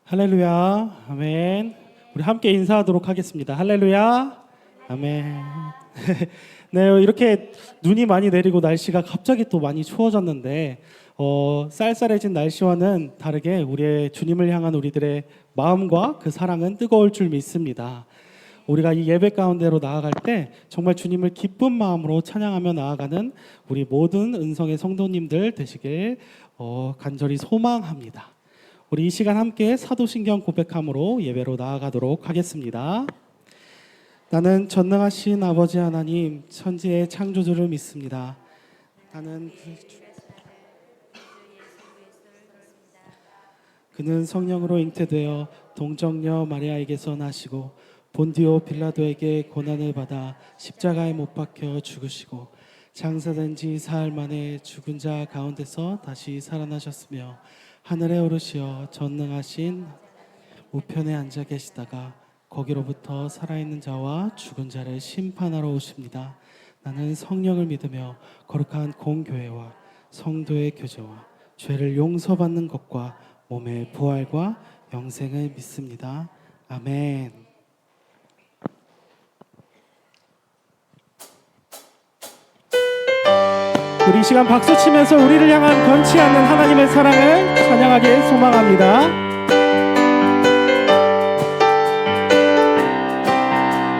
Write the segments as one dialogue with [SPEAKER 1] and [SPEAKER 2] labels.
[SPEAKER 1] 할렐루야, 아멘. 우리 함께 인사하도록 하겠습니다. 할렐루야, 아멘. 네, 이렇게 눈이 많이 내리고 날씨가 갑자기 또 많이 추워졌는데 쌀쌀해진 날씨와는 다르게 우리의 주님을 향한 우리들의 마음과 그 사랑은 뜨거울 줄 믿습니다. 우리가 이 예배 가운데로 나아갈 때 정말 주님을 기쁜 마음으로 찬양하며 나아가는 우리 모든 은성의 성도님들 되시길 간절히 소망합니다. 우리 이 시간 함께 사도신경 고백함으로 예배로 나아가도록 하겠습니다. 나는 전능하신 아버지 하나님 천지의 창조주를 믿습니다. 나는 그는 성령으로 잉태되어 동정녀 마리아에게서 나시고 본디오 빌라도에게 고난을 받아 십자가에 못 박혀 죽으시고 장사된 지 사흘 만에 죽은 자 가운데서 다시 살아나셨으며 하늘에 오르시어 전능하신 우편에 앉아 계시다가 거기로부터 살아있는 자와 죽은 자를 심판하러 오십니다. 나는 성령을 믿으며 거룩한 공교회와 성도의 교제와 죄를 용서받는 것과 몸의 부활과 영생을 믿습니다. 아멘. 우리 이 시간 박수 치면서 우리를 향한 변치 않는 하나님의 사랑을 찬양하길 소망합니다.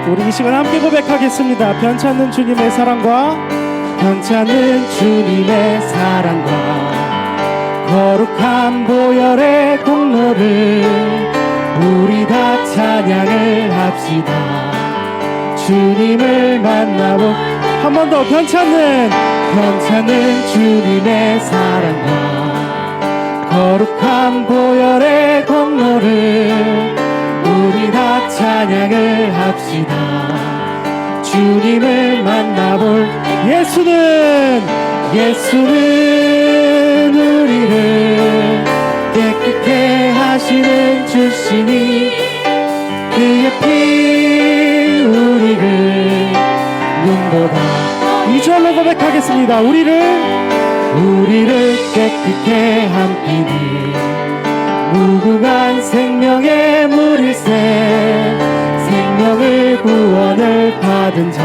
[SPEAKER 1] 우리 이 시간 함께 고백하겠습니다. 변치 않는 주님의 사랑과 변치 않는 주님의 사랑과 거룩한 보혈의 공로를 우리 다 찬양을 합시다. 주님을 만나본 한 번 더 변치 않는 주님의 사랑과 거룩한 보혈의 공로를 우리 다 찬양을 합시다. 주님을 만나볼 예수는 우리를 깨끗게 하시는 주시니 그의 피 우리를 눈보다 이절로 고백하겠습니다. 우리를 깨끗게 한 피는 무궁한 생명의 물일새 생명을 구원을 받은 자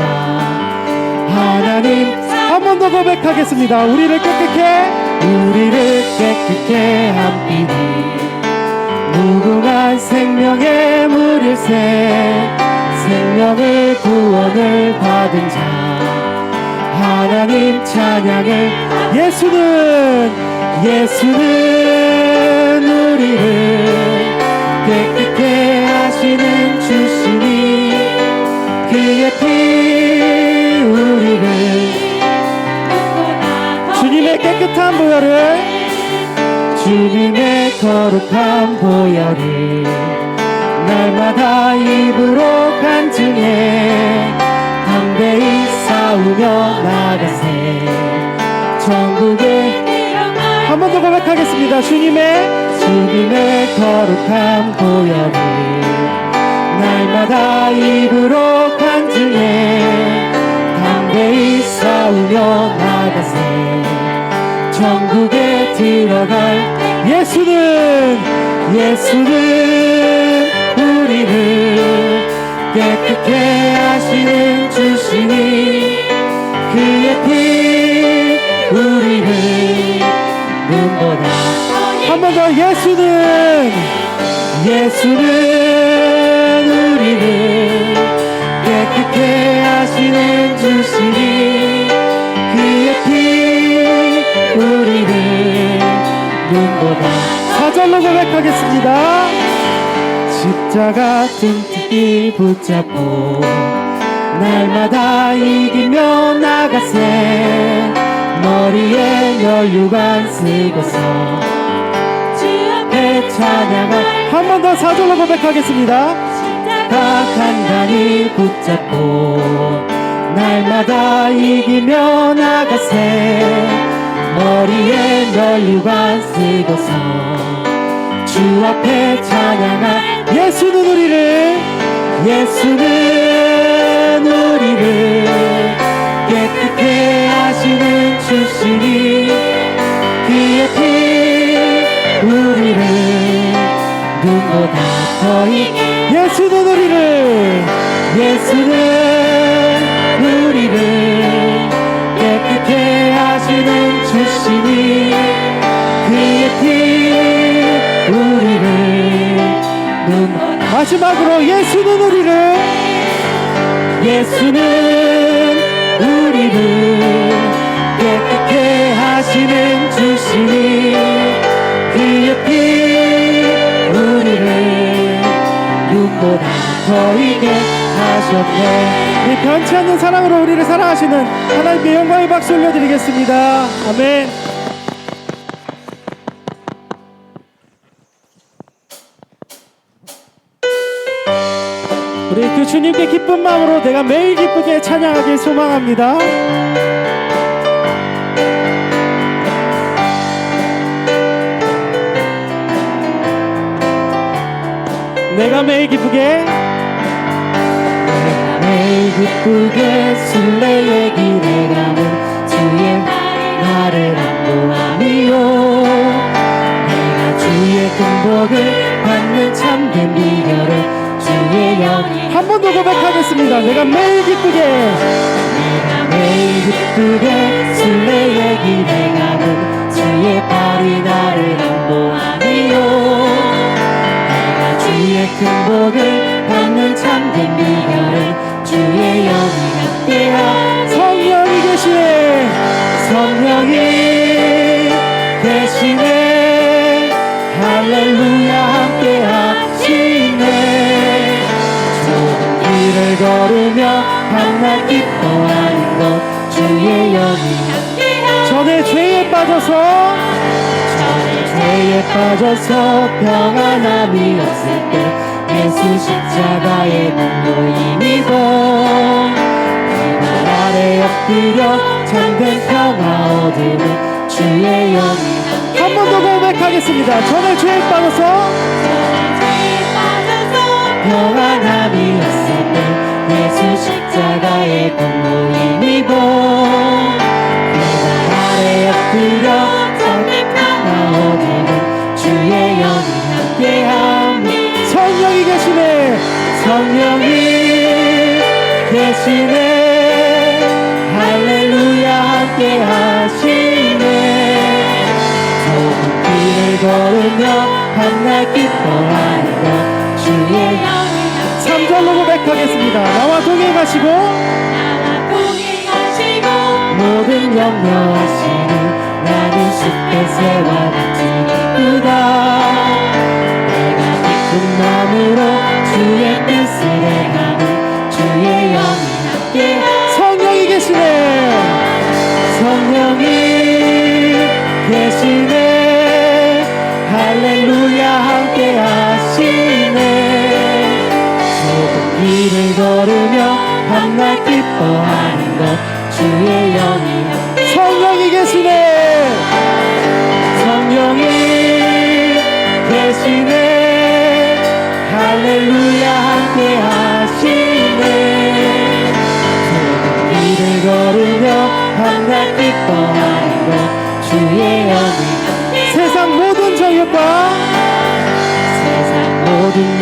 [SPEAKER 1] 하나님 한 번 더 고백하겠습니다. 우리를 깨끗게 한 피는 무궁한 생명의 물일새 생명을 구원을 받은 자 하나님 찬양을 예수는 우리를 깨끗게 하시는 주시니 그의 피 우리를 주님의 깨끗한 보혈을 주님의 거룩한 보혈을 날마다 입으로 간증해 담대히 싸우며 나가세 전국에 한 번 더 고백하겠습니다. 주님의 거룩한 보혈을 날마다 입으로 간증해 담대히 싸우며 나가세 전국에 들어갈 예수는 우리를 깨끗게 하시는 주시니 그의 피 우리를 눈보다 한 번 더 예수는 우리를 깨끗게 하시는 주시니 그의 피 우리를 눈보다 사절로 고백하겠습니다. 십자가 틈틈이 붙잡고 날마다 이기며 나가세 머리에 연유관 쓰고서 주 앞에 찬양할 한 번 더 사절로 고백하겠습니다. 십자가 단단히 붙잡고 날마다 이기며 나가세 머리에 연유관 쓰고서 주 앞에 찬양할 예수는 우리를 깨끗게 하시는 주시니 그의 피 우리를 눈보다 저희에게 예수는 우리를 깨끗게 하시는 주시니 그의 피 우리를 마지막으로 예수는 우리를 깨끗게 하시는 주시니 그의 피 우리를 눈보다 더 있게 하셨네. 이 변치 않는 사랑으로 우리를 사랑하시는 하나님께 영광의 박수 올려드리겠습니다. 아멘. 우리 그 주님께 기쁜 마음으로 내가 매일 기쁘게 찬양하길 소망합니다. 내가 매일 기쁘게 순례의 길에 가는 주의 나를 안보하미요. 내가 주의 근복을 받는 참된 비결을 주의 영이 한 번 더 고백하겠습니다. 내가 매일 기쁘게 순례의 길에 가는 주의 발이 나를 안보하미요. 내가 주의 근복을 받는 참된 비결을 주의 영이 함께하. 성령이 계시네 할렐루야 함께하시네. 좁은 길을 걸으며 밤낮 기뻐하는 것 주의 영이 함께하. 전에 죄에 빠져서 평안함이 없을 때 예수 십자가의 몸도 힘입어 그 아래 엎드려 참된 평화 얻으는 주의 영이 한 번 더 고백하겠습니다. 전에 죄에 빠져서 평안함이 없을 때 예수 십자가의 몸도 힘입어 그 아래 엎드려 참된 평화 얻으는 주의 영이 함께하니. 성령이 계시네 할렐루야 함께 하시네. 좁은 길을 걸으며 밤낮 기뻐하는 것 주의 영이 3절로 고백하겠습니다. 나와 동행하시고 모든 염려하시는 나는 숲에새와 같이 기쁘다. 기쁜 마음으로 주의 뜻을 행하는 주의 영이 함께. 성령이 계시네 할렐루야 함께 하시네. 좁은 길을 걸으며 밤낮 기뻐하는 것 주의 영이 함께. 성령이 계시네 할렐루야 함께 하시네. 좁은 길을 걸으며 밤낮 기뻐하는 것 주의 영이. 세상 모든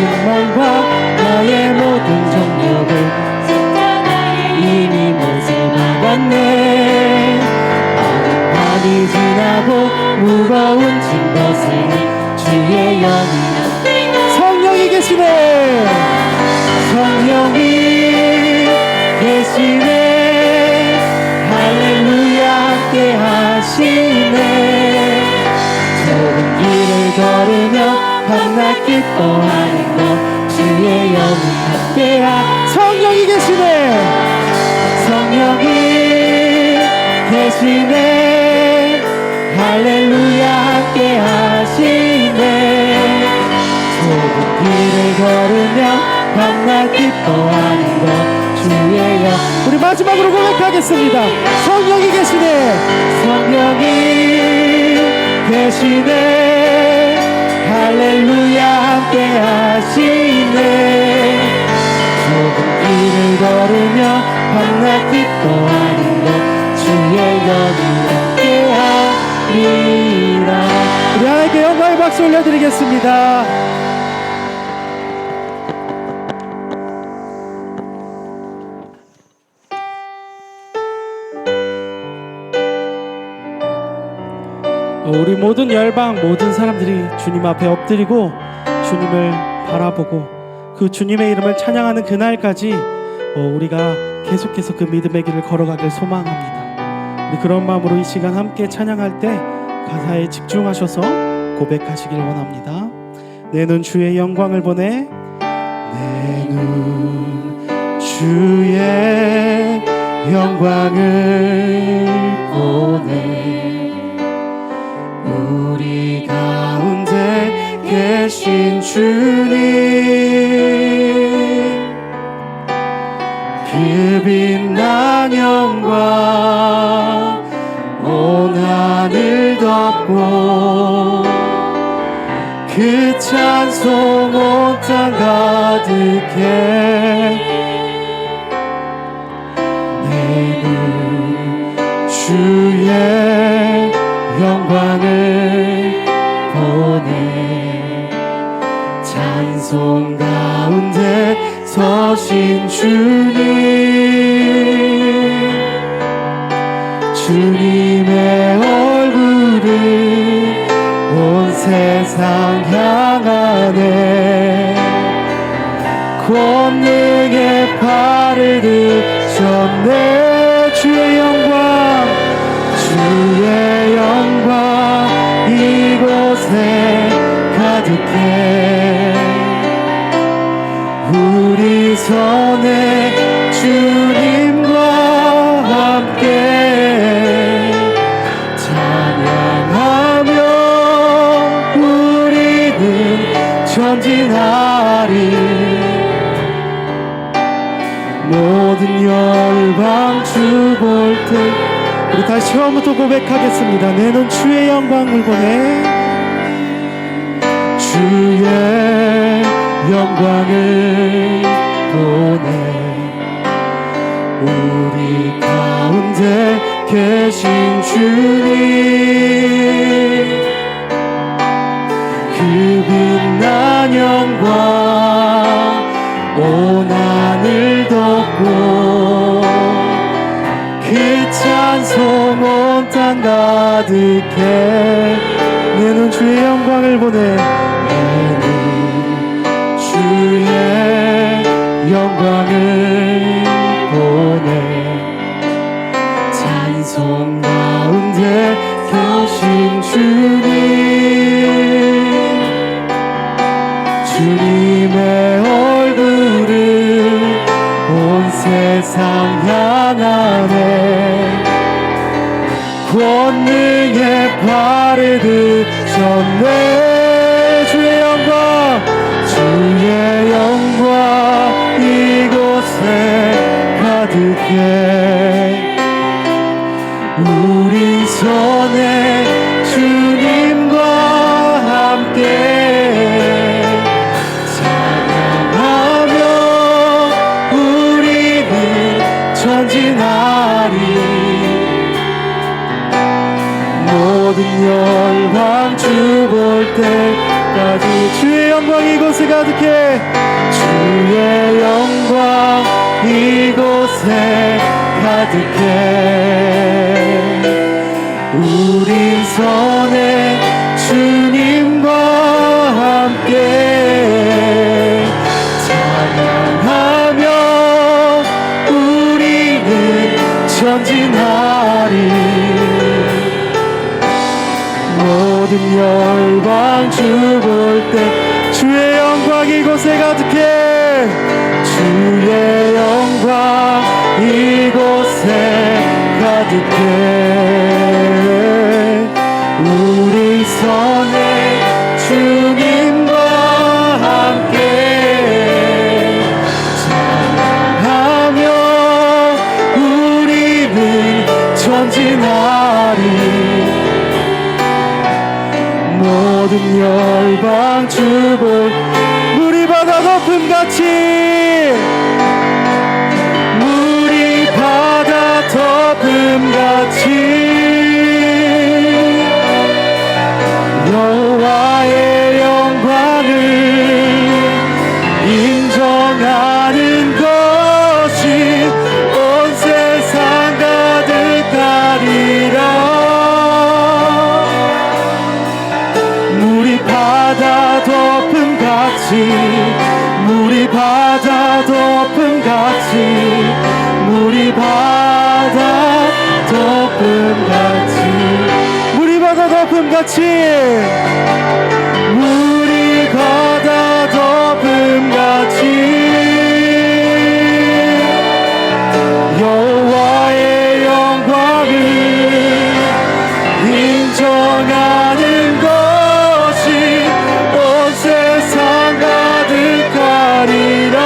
[SPEAKER 1] 욕망과 나의 모든 정욕을 이미 못을 박았네. 어린 밤이 지나고 무거운 짐 벗으니 주의 영이. 성령이 계시네 할렐루야 함께 하시네. 좁은 길을 걸으며 밤낮 기뻐하는 것 주의 영이 함께하. 성령이 계시네 할렐루야 함께 하시네. 좁은 길을 걸으며 밤낮 기뻐하는 것 주의 영. 우리 마지막으로 고백하겠습니다. 성령이 계시네 할렐루야 함께 하시네. 좁은 길을 걸으며 밤낮 기뻐하는 것 주의 영이 함께하리라. 우리 하나님께 영광의 박수 올려드리겠습니다. 우리 모든 열방 모든 사람들이 주님 앞에 엎드리고 주님을 바라보고 그 주님의 이름을 찬양하는 그날까지 우리가 계속해서 그 믿음의 길을 걸어가길 소망합니다. 우리 그런 마음으로 이 시간 함께 찬양할 때 가사에 집중하셔서 고백하시길 원합니다. 내 눈 주의 영광을 보내, 내 눈 주의 영광을 보내, 우리 가운데 계신 주님, 그 빛난 영광 온 하늘 덮고 그 찬송 온 땅 가득해, 내 눈 주의 영광을 보내, 찬송 가운데 서신 주님의 얼굴을 온 세상 향하네, 권능의 팔을 드셨네. 주의 영광 이곳에 가득해, 우리 손에 주님과 함께 찬양하며 우리는 전진하리, 모든 열방 주 볼 때. 우리 다시 처음부터 고백하겠습니다. 내 눈 주의 영광을 보내, 주의 영광을 보내, 우리 가운데 계신 주님, 그 빛난 영광 온 하늘 덮고 그 찬송 온 땅 가득해, 내 눈 주의 영광을 보내, 내 눈 주의 영광을 보내, 찬송 가운데 계신 주님의 얼굴을 온 세상 향하네, 권능의 팔을 드셨네. 주의 영광 이곳에 가득해, 우리 손에 주님과 함께 찬양하며 우리는 전진하리, 모든 열방 주 볼 때까지. 주의 영광 이곳에 가득해, 주의 영광 이곳에 가득해, 우리 손에 주님과 함께 찬양하며 우리는 전진하리, 모든 열방 주 볼 때. 주의 영광 이곳에 가득해, 주의 영광 이곳에 가득해, 우리 손에 주님과 함께 찬양하며 우리는 전진하리, 모든 열방 주 볼, 물이 바다 덮음같이, 물이 바다 덮음같이 여호와의 영광을 인정하는 것이 온 세상 가득하리라, 덮음같이 물이 바다 덮음같이 여호와의 영광을 인정하는 것이 온 세상 가득하리라.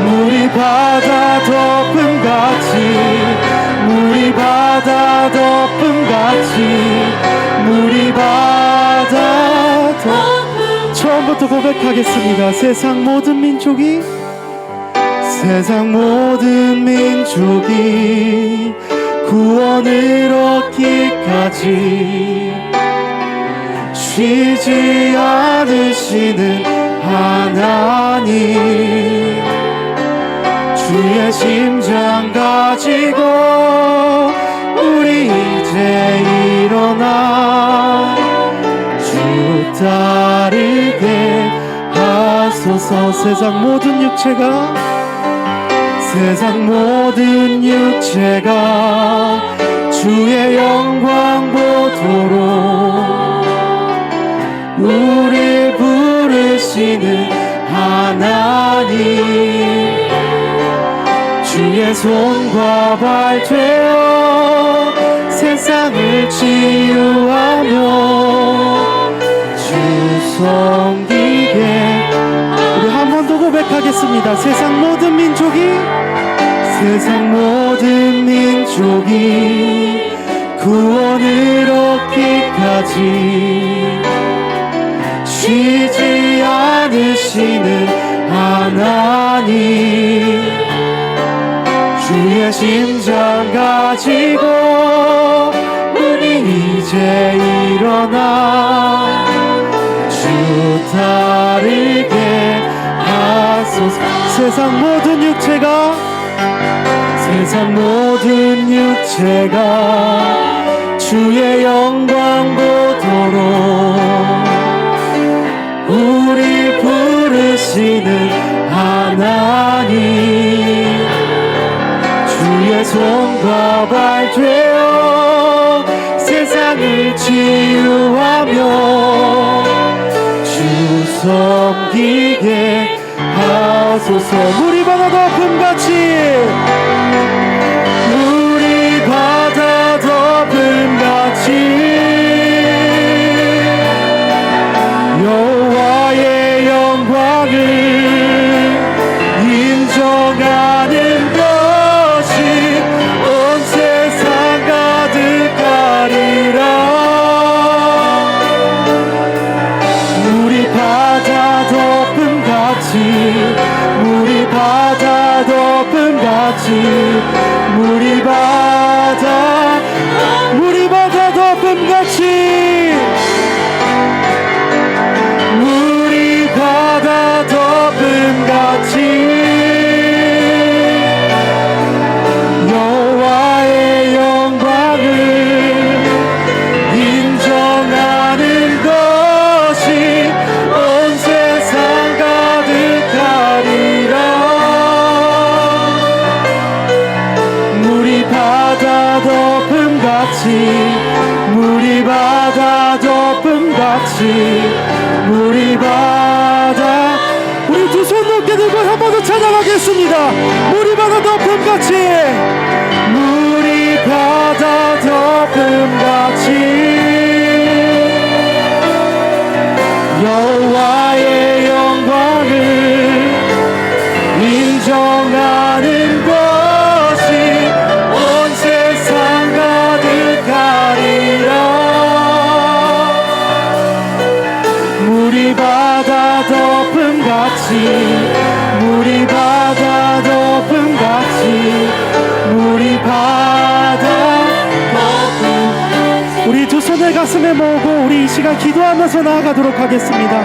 [SPEAKER 1] 물이 바다 덮음같이 물이 바다 덮음같이 물이 바다 처음부터 고백하겠습니다. 세상 모든 민족이 구원을 얻기까지 쉬지 않으시는 하나님, 주의 심장 가지고 우리 이제 일어나 주 따르게 하소서. 세상 모든 육체가 주의 영광 보도록 우릴 부르시는 하나님, 주의 손과 발 되어 세상을 치유하며 주 섬기게. 우리 한 번 더 고백하겠습니다. 세상 모든 민족이 구원을 얻기까지 쉬지 않으시는 하나님, 주의 심장 가지고 우리 이제 일어나 주 따르게 하소서. 세상 모든 육체가 주의 영광 보도록 우리 부르시는 하나님, 주의 손과 발 되어 세상을 치유하며 주 섬기게 하소서. 물이 바다 덮음같이 여호와의 영광을 인정하는 것이 온 세상 가득하리라. 물이 바다 덮음같이 물이 바다 덮음같이 여호와의 영광을 인정하는 것이 온 세상 가득하리라. 물이 바다 덮음같이 우리 두 손 높게 들고 한 번 더 찬양하겠습니다. 물이 바다 덮음같이 여호와의 영광을 인정하는 것이 온 세상 가득하리라. 물이 바다 덮음같이 우리 두 손을 가슴에 모으고 우리 이 시간 기도하면서 나아가도록 하겠습니다.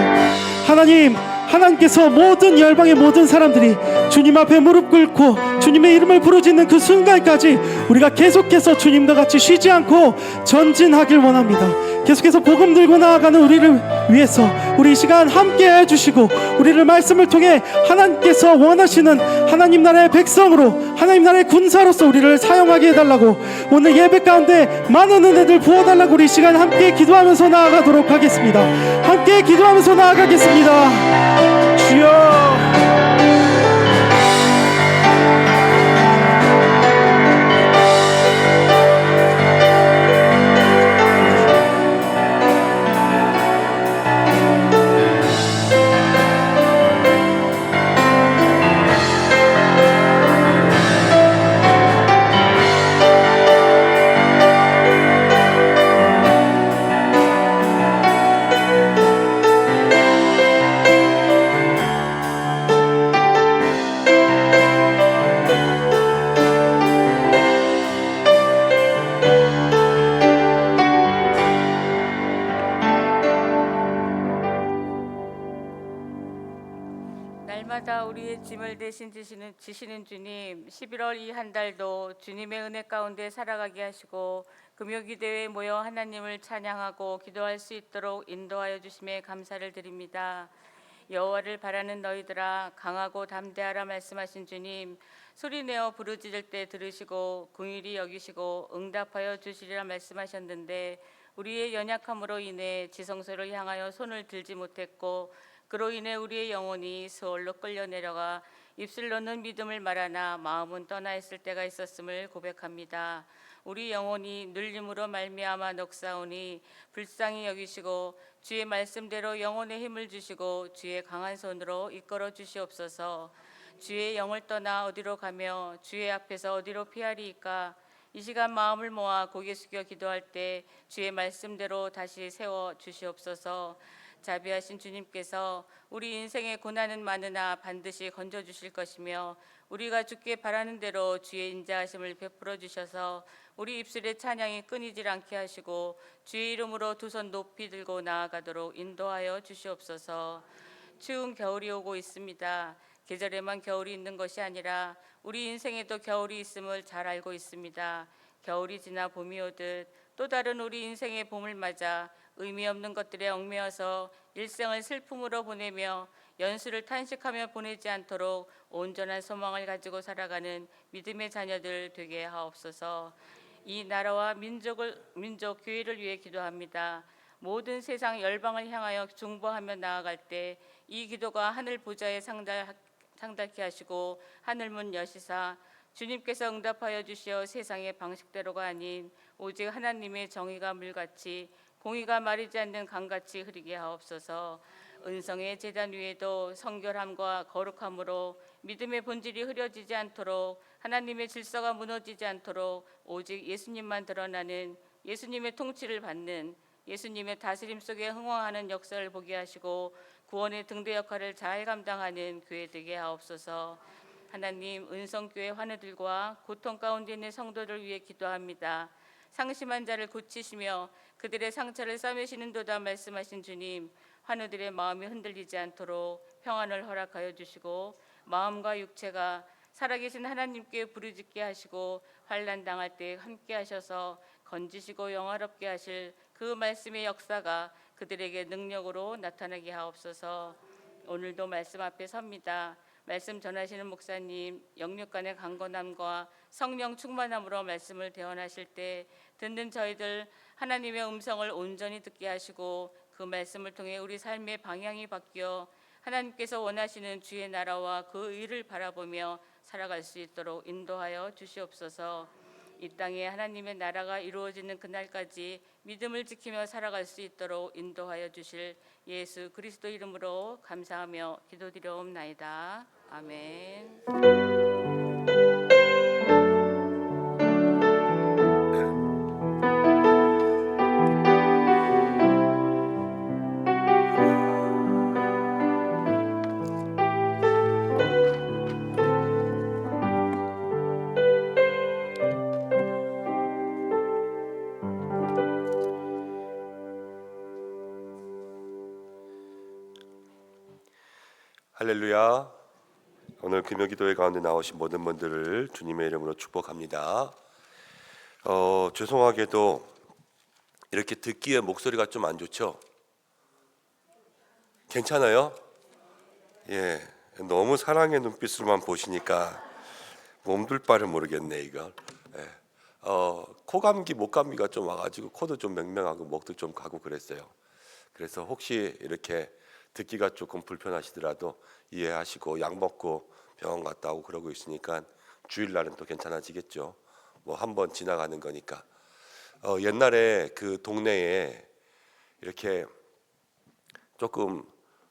[SPEAKER 1] 하나님, 하나님께서 모든 열방의 모든 사람들이 주님 앞에 무릎 꿇고 주님의 이름을 부르짖는 그 순간까지 우리가 계속해서 주님과 같이 쉬지 않고 전진하길 원합니다. 계속해서 복음 들고 나아가는 우리를 위해서 우리 이 시간 함께 해주시고 우리를 말씀을 통해 하나님께서 원하시는 하나님 나라의 백성으로 하나님 나라의 군사로서 우리를 사용하게 해달라고 오늘 예배 가운데 많은 은혜들 부어달라고 우리 이 시간 함께 기도하면서 나아가도록 하겠습니다. 함께 기도하면서 나아가겠습니다. 주여
[SPEAKER 2] 날마다 우리의 짐을 대신 지시는 주님, 11월 이 한 달도 주님의 은혜 가운데 살아가게 하시고 금요기도회에 모여 하나님을 찬양하고 기도할 수 있도록 인도하여 주심에 감사를 드립니다. 여호와를 바라는 너희들아 강하고 담대하라 말씀하신 주님, 소리내어 부르짖을 때 들으시고 긍휼히 여기시고 응답하여 주시리라 말씀하셨는데 우리의 연약함으로 인해 지성소를 향하여 손을 들지 못했고 그로 인해 우리의 영혼이 스올로 끌려 내려가 입술로는 믿음을 말하나 마음은 떠나 있을 때가 있었음을 고백합니다. 우리 영혼이 눌림으로 말미암아 넋사오니 불쌍히 여기시고 주의 말씀대로 영혼의 힘을 주시고 주의 강한 손으로 이끌어 주시옵소서. 주의 영을 떠나 어디로 가며 주의 앞에서 어디로 피하리이까. 이 시간 마음을 모아 고개 숙여 기도할 때 주의 말씀대로 다시 세워 주시옵소서. 자비하신 주님께서 우리 인생의 고난은 많으나 반드시 건져주실 것이며 우리가 죽게 바라는 대로 주의 인자하심을 베풀어 주셔서 우리 입술의 찬양이 끊이질 않게 하시고 주의 이름으로 두 손 높이 들고 나아가도록 인도하여 주시옵소서. 추운 겨울이 오고 있습니다. 계절에만 겨울이 있는 것이 아니라 우리 인생에도 겨울이 있음을 잘 알고 있습니다. 겨울이 지나 봄이 오듯 또 다른 우리 인생의 봄을 맞아 의미 없는 것들에 얽매여서 일생을 슬픔으로 보내며 연수를 탄식하며 보내지 않도록 온전한 소망을 가지고 살아가는 믿음의 자녀들 되게 하옵소서. 이 나라와 민족 교회를 위해 기도합니다. 모든 세상 열방을 향하여 중보하며 나아갈 때 이 기도가 하늘 보좌에 상달케 하시고 하늘문 여시사 주님께서 응답하여 주시어 세상의 방식대로가 아닌 오직 하나님의 정의가 물같이 공의가 마르지 않는 강같이 흐르게 하옵소서. 은성의 제단 위에도 성결함과 거룩함으로 믿음의 본질이 흐려지지 않도록 하나님의 질서가 무너지지 않도록 오직 예수님만 드러나는 예수님의 통치를 받는 예수님의 다스림 속에 흥황하는 역사를 보게 하시고 구원의 등대 역할을 잘 감당하는 교회 되게 하옵소서. 하나님, 은성교회 환우들과 고통 가운데 있는 성도를 위해 기도합니다. 상심한 자를 고치시며 그들의 상처를 싸매시는도다 말씀하신 주님, 환우들의 마음이 흔들리지 않도록 평안을 허락하여 주시고 마음과 육체가 살아계신 하나님께 부르짖게 하시고 환난 당할 때 함께 하셔서 건지시고 영화롭게 하실 그 말씀의 역사가 그들에게 능력으로 나타나게 하옵소서. 오늘도 말씀 앞에 섭니다. 말씀 전하시는 목사님 영육간의 강건함과 성령 충만함으로 말씀을 대언하실 때 듣는 저희들 하나님의 음성을 온전히 듣게 하시고 그 말씀을 통해 우리 삶의 방향이 바뀌어 하나님께서 원하시는 주의 나라와 그 의를 바라보며 살아갈 수 있도록 인도하여 주시옵소서. 이 땅에 하나님의 나라가 이루어지는 그날까지 믿음을 지키며 살아갈 수 있도록 인도하여 주실 예수 그리스도 이름으로 감사하며 기도드려옵나이다. 아멘.
[SPEAKER 3] 할렐루야. 오늘 금요기도회 가운데 나오신 모든 분들을 주님의 이름으로 축복합니다. 죄송하게도 이렇게 듣기에 목소리가 좀 안 좋죠? 괜찮아요? 예, 너무 사랑의 눈빛으로만 보시니까 몸둘 바를 모르겠네 이거. 예. 코감기, 목감기가 좀 와가지고 코도 좀 맹맹하고 목도 좀 가고 그랬어요. 그래서 혹시 이렇게 듣기가 조금 불편하시더라도 이해하시고 약 먹고 병원 갔다 오고 그러고 있으니까 주일날은 또 괜찮아지겠죠. 뭐 한번 지나가는 거니까. 옛날에 그 동네에 이렇게 조금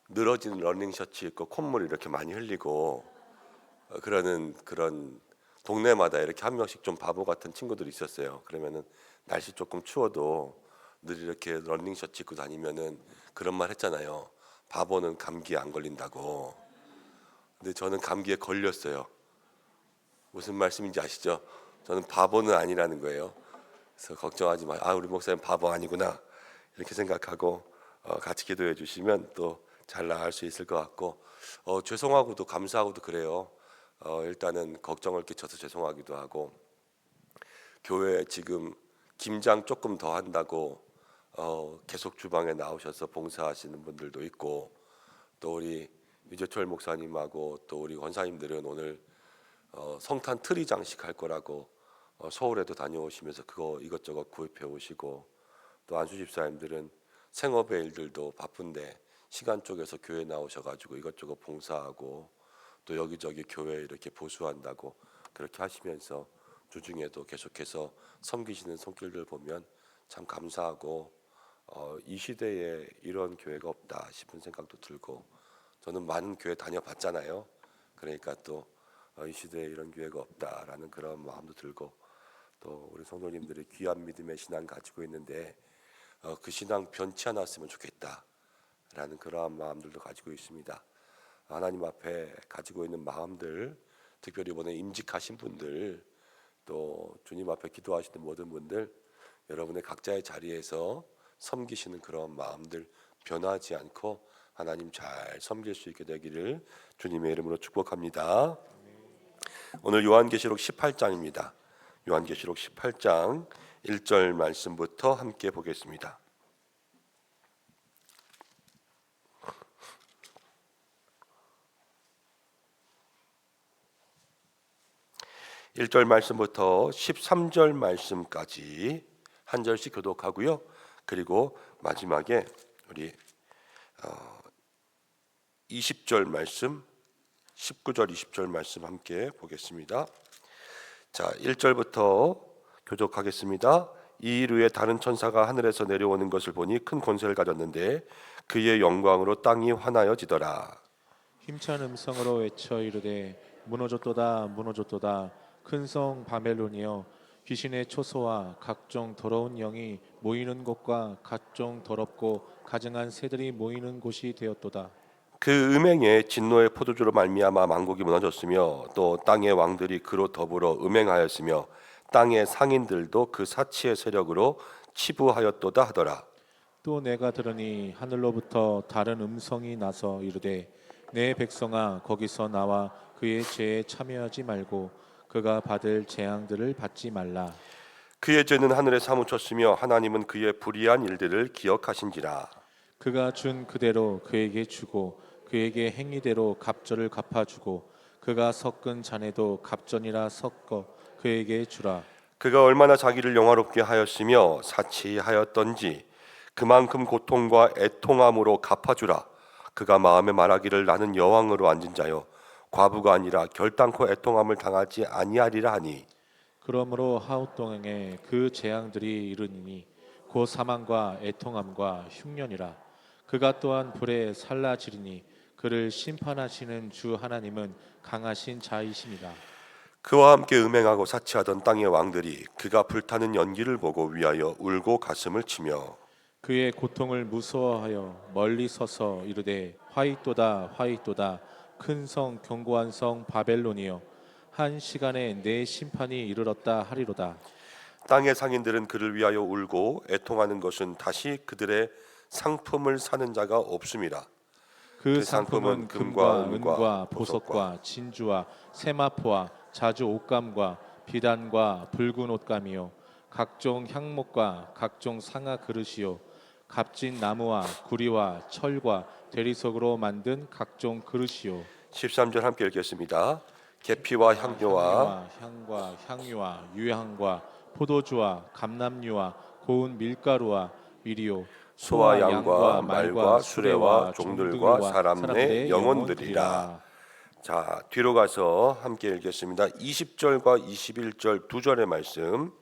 [SPEAKER 3] 늘어진 러닝 셔츠 입고 콧물 이렇게 많이 흘리고 그러는 그런 동네마다 이렇게 한 명씩 좀 바보 같은 친구들이 있었어요. 그러면은 날씨 조금 추워도 늘 이렇게 러닝 셔츠 입고 다니면은 그런 말 했잖아요. 바보는 감기에 안 걸린다고. 근데 저는 감기에 걸렸어요. 무슨 말씀인지 아시죠? 저는 바보는 아니라는 거예요. 그래서 걱정하지 마요. 우리 목사님 바보 아니구나 이렇게 생각하고 같이 기도해 주시면 또 잘 나을 수 있을 것 같고 죄송하고도 감사하고도 그래요. 일단은 걱정을 끼쳐서 죄송하기도 하고 교회 지금 김장 조금 더 한다고 계속 주방에 나오셔서 봉사하시는 분들도 있고 또 우리 유재철 목사님하고 또 우리 권사님들은 오늘 성탄 트리 장식 할 거라고 서울에도 다녀오시면서 그거 이것저것 구입해 오시고 또 안수 집사님들은 생업의 일들도 바쁜데 시간 쪼개서 교회 나오셔가지고 이것저것 봉사하고 또 여기저기 교회 이렇게 보수한다고 그렇게 하시면서 주중에도 계속해서 섬기시는 손길들 보면 참 감사하고 이 시대에 이런 교회가 없다 싶은 생각도 들고 저는 많은 교회 다녀봤잖아요. 그러니까 또 이 시대에 이런 교회가 없다라는 그런 마음도 들고 또 우리 성도님들이 귀한 믿음의 신앙 가지고 있는데 그 신앙 변치 않았으면 좋겠다라는 그러한 마음들도 가지고 있습니다. 하나님 앞에 가지고 있는 마음들, 특별히 이번에 임직하신 분들, 또 주님 앞에 기도하시는 모든 분들, 여러분의 각자의 자리에서 섬기시는 그런 마음들 변하지 않고 하나님 잘 섬길 수 있게 되기를 주님의 이름으로 축복합니다. 오늘 요한계시록 18장입니다. 요한계시록 18장 1절 말씀부터 함께 보겠습니다. 1절 말씀부터 13절 말씀까지 한 절씩 교독하고요. 그리고 마지막에 우리 20절 말씀, 19절, 20절 말씀 함께 보겠습니다. 자, 1절부터 교독하겠습니다. 이 일 후에 다른 천사가 하늘에서 내려오는 것을 보니 큰 권세를 가졌는데 그의 영광으로 땅이 환하여지더라.
[SPEAKER 4] 힘찬 음성으로 외쳐 이르되 무너졌도다 무너졌도다 큰 성 바벨론이여 귀신의 초소와 각종 더러운 영이 모이는 곳과 각종 더럽고 가증한 새들이 모이는 곳이 되었도다.
[SPEAKER 3] 그 음행에 진노의 포도주로 말미암아 만국이 무너졌으며 또 땅의 왕들이 그로 더불어 음행하였으며 땅의 상인들도 그 사치의 세력으로 치부하였도다 하더라.
[SPEAKER 4] 또 내가 들으니 하늘로부터 다른 음성이 나서 이르되 내 백성아 거기서 나와 그의 죄에 참여하지 말고 그가 받을 재앙들을 받지 말라.
[SPEAKER 3] 그의 죄는 하늘에 사무쳤으며 하나님은 그의 불의한 일들을 기억하신지라.
[SPEAKER 4] 그가 준 그대로 그에게 주고 그에게 행위대로 갑절을 갚아주고 그가 섞은 잔에도 갑전이라 섞어 그에게 주라.
[SPEAKER 3] 그가 얼마나 자기를 영화롭게 하였으며 사치하였던지 그만큼 고통과 애통함으로 갚아주라. 그가 마음에 말하기를 나는 여왕으로 앉은 자요 과부가 아니라 결단코 애통함을 당하지 아니하리라 하니
[SPEAKER 4] 그러므로 하우동에 그 재앙들이 이르니 곧 사망과 애통함과 흉년이라. 그가 또한 불에 살라지리니 그를 심판하시는 주 하나님은 강하신 자이심이라.
[SPEAKER 3] 그와 함께 음행하고 사치하던 땅의 왕들이 그가 불타는 연기를 보고 위하여 울고 가슴을 치며
[SPEAKER 4] 그의 고통을 무서워하여 멀리 서서 이르되 화이또다 화이또다 큰 성 견고한 성 바벨론이여 한 시간에 내 심판이 이르렀다 하리로다.
[SPEAKER 3] 땅의 상인들은 그를 위하여 울고 애통하는 것은 다시 그들의 상품을 사는 자가 없음이라.
[SPEAKER 4] 그 상품은 금과 은과 보석과 진주와 세마포와 자주 옷감과 비단과 붉은 옷감이요 각종 향목과 각종 상아 그릇이요 값진 나무와 구리와 철과 대리석으로 만든 각종 그릇이요
[SPEAKER 3] 13절 함께 읽겠습니다. 계피와 향료와
[SPEAKER 4] 향과 향유와 유향과 포도주와 감람류와 고운 밀가루와 밀이요
[SPEAKER 3] 소와 양과 말과 수레와 종들과 사람 내 영혼들이라. 자, 뒤로 가서 함께 읽겠습니다. 20절과 21절 두 절의 말씀,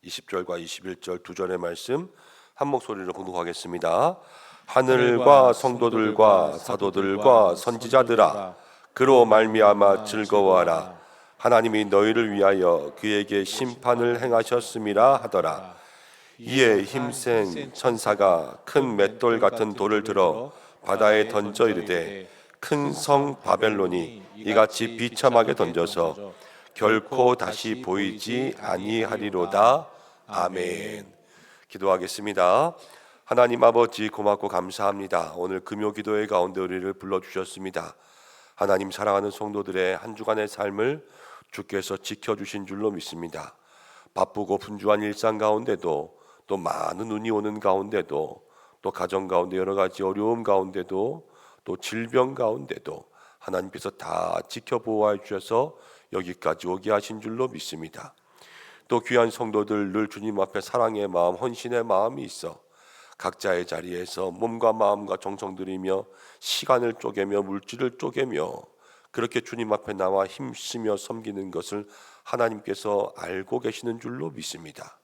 [SPEAKER 3] 20절과 21절 두 절의 말씀 한 목소리로 봉독하겠습니다. 하늘과 성도들과 사도들과 선지자들아, 그로 말미암아 즐거워하라. 하나님이 너희를 위하여 그에게 심판을 행하셨음이라 하더라. 이에 힘센 천사가 큰 맷돌 같은 돌을 들어 바다에 던져 이르되, 큰 성 바벨론이 이같이 비참하게 던져서 결코 다시 보이지 아니하리로다. 아멘. 기도하겠습니다. 하나님 아버지, 고맙고 감사합니다. 오늘 금요 기도회 가운데 우리를 불러주셨습니다. 하나님, 사랑하는 성도들의 한 주간의 삶을 주께서 지켜주신 줄로 믿습니다. 바쁘고 분주한 일상 가운데도, 또 많은 눈이 오는 가운데도, 또 가정 가운데 여러 가지 어려움 가운데도, 또 질병 가운데도 하나님께서 다 지켜보호해 주셔서 여기까지 오게 하신 줄로 믿습니다. 또 귀한 성도들 늘 주님 앞에 사랑의 마음, 헌신의 마음이 있어 각자의 자리에서 몸과 마음과 정성 들이며 시간을 쪼개며 물질을 쪼개며 그렇게 주님 앞에 나와 힘쓰며 섬기는 것을 하나님께서 알고 계시는 줄로 믿습니다.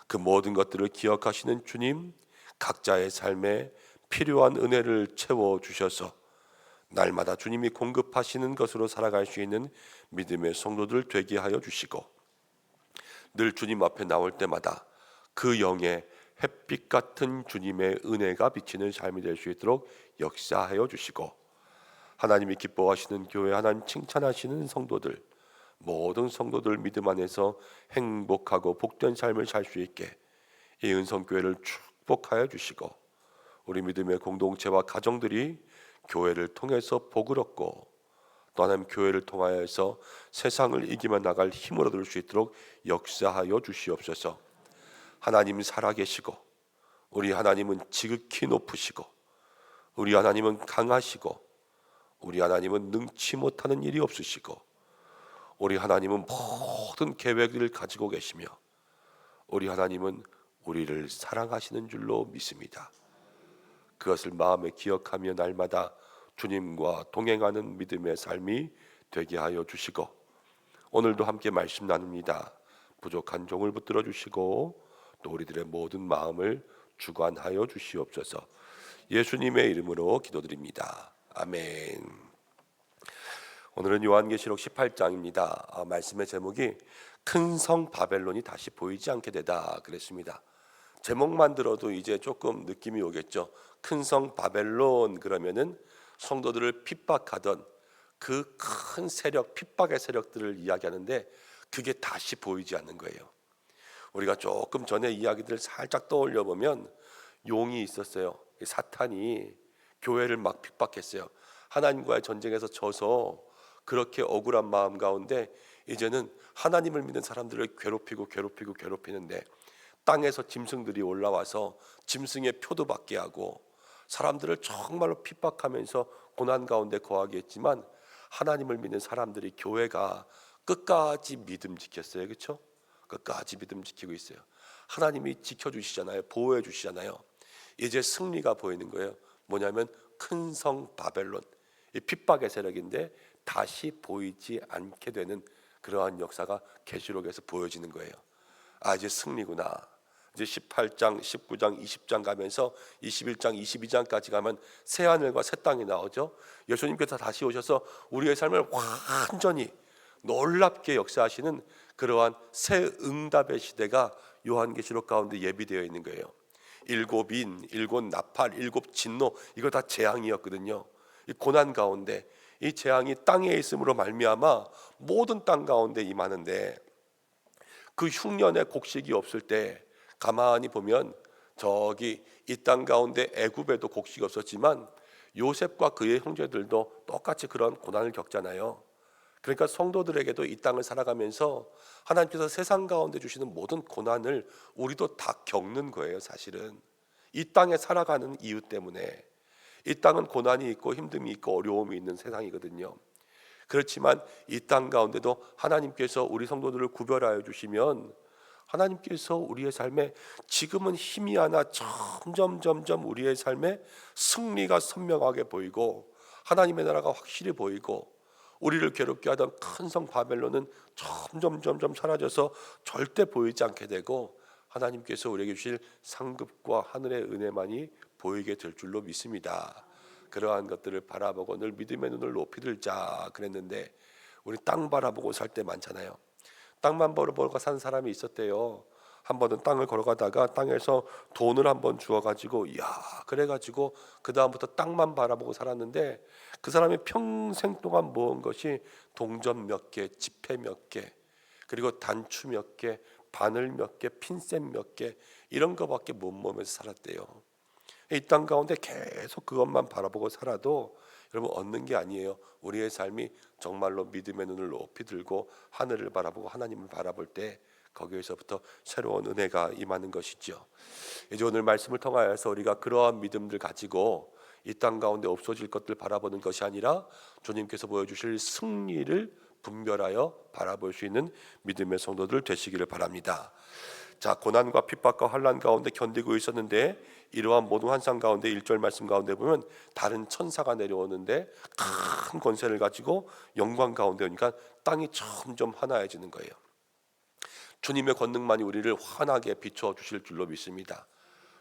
[SPEAKER 3] 그 모든 것들을 기억하시는 주님, 각자의 삶에 필요한 은혜를 채워주셔서 날마다 주님이 공급하시는 것으로 살아갈 수 있는 믿음의 성도들 되게 하여 주시고, 늘 주님 앞에 나올 때마다 그 영의 햇빛 같은 주님의 은혜가 비치는 삶이 될 수 있도록 역사하여 주시고, 하나님이 기뻐하시는 교회, 하나님 칭찬하시는 성도들, 모든 성도들 믿음 안에서 행복하고 복된 삶을 살 수 있게 이 은성교회를 축복하여 주시고, 우리 믿음의 공동체와 가정들이 교회를 통해서 복을 얻고 또 하나님 교회를 통하여서 세상을 이기며 나갈 힘을 얻을 수 있도록 역사하여 주시옵소서. 하나님 살아계시고, 우리 하나님은 지극히 높으시고, 우리 하나님은 강하시고, 우리 하나님은 능치 못하는 일이 없으시고, 우리 하나님은 모든 계획을 가지고 계시며, 우리 하나님은 우리를 사랑하시는 줄로 믿습니다. 그것을 마음에 기억하며 날마다 주님과 동행하는 믿음의 삶이 되게 하여 주시고, 오늘도 함께 말씀 나눕니다. 부족한 종을 붙들어 주시고 또 우리들의 모든 마음을 주관하여 주시옵소서. 예수님의 이름으로 기도드립니다. 아멘. 오늘은 요한계시록 18장입니다. 말씀의 제목이 큰 성 바벨론이 다시 보이지 않게 되다 그랬습니다. 제목만 들어도 이제 조금 느낌이 오겠죠. 큰 성 바벨론 그러면은 성도들을 핍박하던 그 큰 세력, 핍박의 세력들을 이야기하는데 그게 다시 보이지 않는 거예요. 우리가 조금 전에 이야기들을 살짝 떠올려 보면 용이 있었어요. 사탄이 교회를 막 핍박했어요. 하나님과의 전쟁에서 져서 그렇게 억울한 마음 가운데 이제는 하나님을 믿는 사람들을 괴롭히는데 땅에서 짐승들이 올라와서 짐승의 표도 받게 하고 사람들을 정말로 핍박하면서 고난 가운데 거하게 했지만, 하나님을 믿는 사람들이, 교회가 끝까지 믿음 지켰어요. 그렇죠? 끝까지 믿음 지키고 있어요. 하나님이 지켜주시잖아요. 보호해 주시잖아요. 이제 승리가 보이는 거예요. 뭐냐면 큰 성 바벨론, 이 핍박의 세력인데 다시 보이지 않게 되는 그러한 역사가 계시록에서 보여지는 거예요. 아, 이제 승리구나. 이제 18장, 19장, 20장 가면서 21장, 22장까지 가면 새 하늘과 새 땅이 나오죠. 예수님께서 다시 오셔서 우리의 삶을 완전히 놀랍게 역사하시는 그러한 새 응답의 시대가 요한계시록 가운데 예비되어 있는 거예요. 일곱 인, 일곱 나팔, 일곱 진노, 이거 다 재앙이었거든요. 이 고난 가운데 이 재앙이 땅에 있음으로 말미암아 모든 땅 가운데 임하는데, 그 흉년의 곡식이 없을 때 가만히 보면 저기 이 땅 가운데 애굽에도 곡식이 없었지만 요셉과 그의 형제들도 똑같이 그런 고난을 겪잖아요. 그러니까 성도들에게도 이 땅을 살아가면서 하나님께서 세상 가운데 주시는 모든 고난을 우리도 다 겪는 거예요. 사실은 이 땅에 살아가는 이유 때문에. 이 땅은 고난이 있고 힘듦이 있고 어려움이 있는 세상이거든요. 그렇지만 이 땅 가운데도 하나님께서 우리 성도들을 구별하여 주시면 하나님께서 우리의 삶에 지금은 힘이 하나 점점 우리의 삶에 승리가 선명하게 보이고 하나님의 나라가 확실히 보이고 우리를 괴롭게 하던 큰 성 바벨론은 점점 사라져서 절대 보이지 않게 되고 하나님께서 우리에게 주실 상급과 하늘의 은혜만이 보이게 될 줄로 믿습니다. 그러한 것들을 바라보고 늘 믿음의 눈을 높이 들자 그랬는데 우리 땅 바라보고 살 때 많잖아요. 땅만 바라보고 산 사람이 있었대요. 한 번은 땅을 걸어가다가 땅에서 돈을 한번 주워가지고 그래가지고 그 다음부터 땅만 바라보고 살았는데 그 사람이 평생 동안 모은 것이 동전 몇 개, 지폐 몇 개, 그리고 단추 몇 개, 바늘 몇 개, 핀셋 몇 개 이런 거밖에 못 모으면서 살았대요. 이 땅 가운데 계속 그것만 바라보고 살아도 여러분 얻는 게 아니에요. 우리의 삶이 정말로 믿음의 눈을 높이 들고 하늘을 바라보고 하나님을 바라볼 때 거기에서부터 새로운 은혜가 임하는 것이죠. 이제 오늘 말씀을 통하여서 우리가 그러한 믿음들 가지고 이 땅 가운데 없어질 것들 바라보는 것이 아니라 주님께서 보여주실 승리를 분별하여 바라볼 수 있는 믿음의 성도들 되시기를 바랍니다. 자, 고난과 핍박과 환난 가운데 견디고 있었는데 이러한 모든 환상 가운데 1절 말씀 가운데 보면 다른 천사가 내려오는데 큰 권세를 가지고 영광 가운데 오니까 땅이 점점 환화해지는 거예요. 주님의 권능만이 우리를 환하게 비춰 주실 줄로 믿습니다.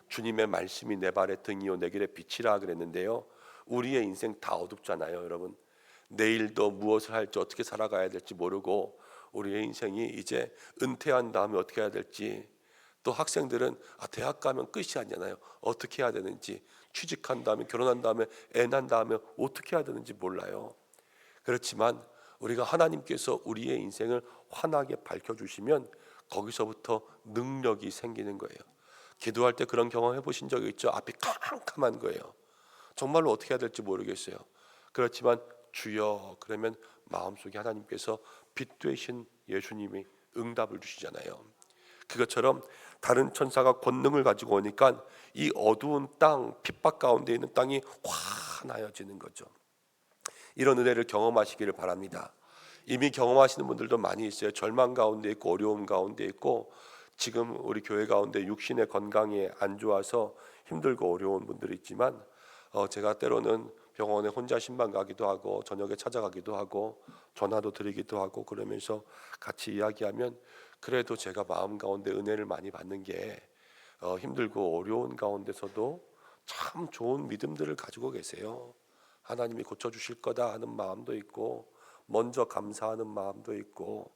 [SPEAKER 3] 주님의 말씀이 내 발의 등이요 내 길의 빛이라 그랬는데요. 우리의 인생 다 어둡잖아요, 여러분. 내일도 무엇을 할지 어떻게 살아가야 될지 모르고 우리의 인생이 이제 은퇴한 다음에 어떻게 해야 될지, 또 학생들은 대학 가면 끝이 아니잖아요. 어떻게 해야 되는지, 취직한 다음에 결혼한 다음에 애 난 다음에 어떻게 해야 되는지 몰라요. 그렇지만 우리가 하나님께서 우리의 인생을 환하게 밝혀주시면 거기서부터 능력이 생기는 거예요. 기도할 때 그런 경험 해보신 적이 있죠? 앞이 캄캄한 거예요. 정말로 어떻게 해야 될지 모르겠어요. 그렇지만 주여 그러면 마음속에 하나님께서 빛 되신 예수님이 응답을 주시잖아요. 그것처럼 다른 천사가 권능을 가지고 오니까 이 어두운 땅, 핍박 가운데 있는 땅이 환하여지는 거죠. 이런 은혜를 경험하시기를 바랍니다. 이미 경험하시는 분들도 많이 있어요. 절망 가운데 있고 어려움 가운데 있고 지금 우리 교회 가운데 육신의 건강이 안 좋아서 힘들고 어려운 분들이 있지만 제가 때로는 병원에 혼자 신방 가기도 하고 저녁에 찾아가기도 하고 전화도 드리기도 하고 그러면서 같이 이야기하면 그래도 제가 마음 가운데 은혜를 많이 받는 게 힘들고 어려운 가운데서도 참 좋은 믿음들을 가지고 계세요. 하나님이 고쳐주실 거다 하는 마음도 있고 먼저 감사하는 마음도 있고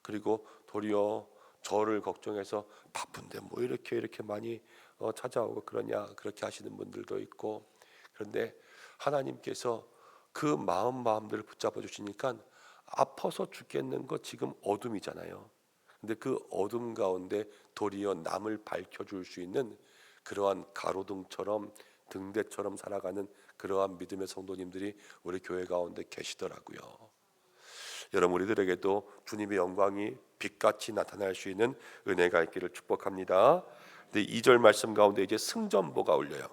[SPEAKER 3] 그리고 도리어 저를 걱정해서 바쁜데 뭐 이렇게 많이 찾아오고 그러냐 그렇게 하시는 분들도 있고 그런데 하나님께서 그 마음들을 붙잡아 주시니까 아파서 죽겠는 거 지금 어둠이잖아요. 근데 그 어둠 가운데 도리어 남을 밝혀줄 수 있는 그러한 가로등처럼 등대처럼 살아가는 그러한 믿음의 성도님들이 우리 교회 가운데 계시더라고요. 여러분 우리들에게도 주님의 영광이 빛같이 나타날 수 있는 은혜가 있기를 축복합니다. 근데 2절 말씀 가운데 이제 승전보가 울려요.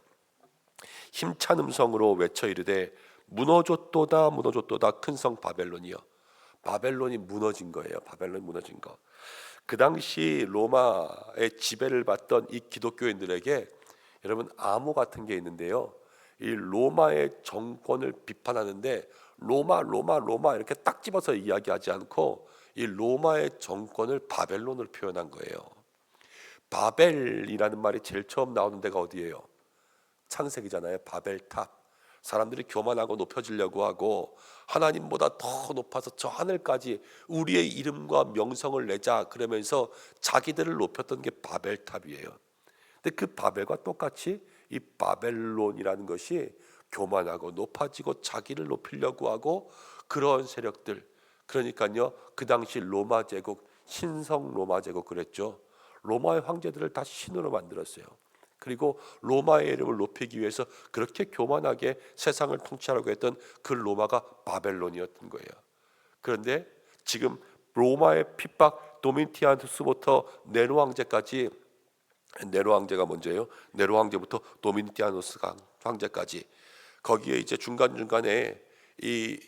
[SPEAKER 3] 힘찬 음성으로 외쳐 이르되 무너졌도다 무너졌도다 큰 성 바벨론이여. 바벨론이 무너진 거예요. 바벨론이 무너진 거. 그 당시 로마의 지배를 받던 이 기독교인들에게 여러분 암호 같은 게 있는데요. 이 로마의 정권을 비판하는데 로마 이렇게 딱 집어서 이야기하지 않고 이 로마의 정권을 바벨론으로 표현한 거예요. 바벨이라는 말이 제일 처음 나오는 데가 어디예요? 창세기잖아요. 바벨탑. 사람들이 교만하고 높여지려고 하고 하나님보다 더 높아서 저 하늘까지 우리의 이름과 명성을 내자 그러면서 자기들을 높였던 게 바벨탑이에요. 근데 그 바벨과 똑같이 이 바벨론이라는 것이 교만하고 높아지고 자기를 높이려고 하고 그런 세력들, 그러니까요 그 당시 로마 제국 신성 로마 제국 그랬죠. 로마의 황제들을 다 신으로 만들었어요. 그리고 로마의 이름을 높이기 위해서 그렇게 교만하게 세상을 통치하려고 했던 그 로마가 바벨론이었던 거예요. 그런데 지금 로마의 핍박, 도미티아누스부터 네로 황제까지, 네로 황제가 먼저예요. 네로 황제부터 도미티아누스 황제까지, 거기에 이제 중간중간에 이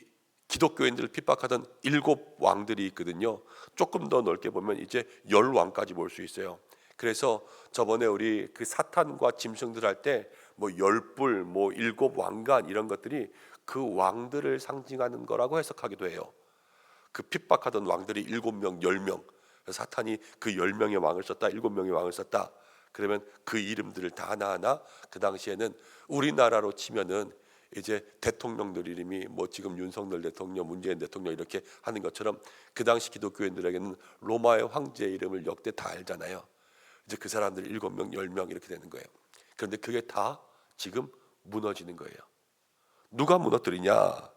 [SPEAKER 3] 기독교인들을 핍박하던 7 왕들이 있거든요. 조금 더 넓게 보면 이제 10왕까지 볼 수 있어요. 그래서 저번에 우리 그 사탄과 짐승들 할 때 뭐 10뿔, 뭐 7 왕관 이런 것들이 그 왕들을 상징하는 거라고 해석하기도 해요. 그 핍박하던 왕들이 7명, 10명, 사탄이 그 10명의 왕을 썼다, 7명의 왕을 썼다. 그러면 그 이름들을 다 하나하나, 그 당시에는 우리나라로 치면은 이제 대통령들 이름이 뭐 지금 윤석열 대통령, 문재인 대통령 이렇게 하는 것처럼 그 당시 기독교인들에게는 로마의 황제 이름을 역대 다 알잖아요. 이제 그 사람들이 7명, 10명 이렇게 되는 거예요. 그런데 그게 다 지금 무너지는 거예요. 누가 무너뜨리냐?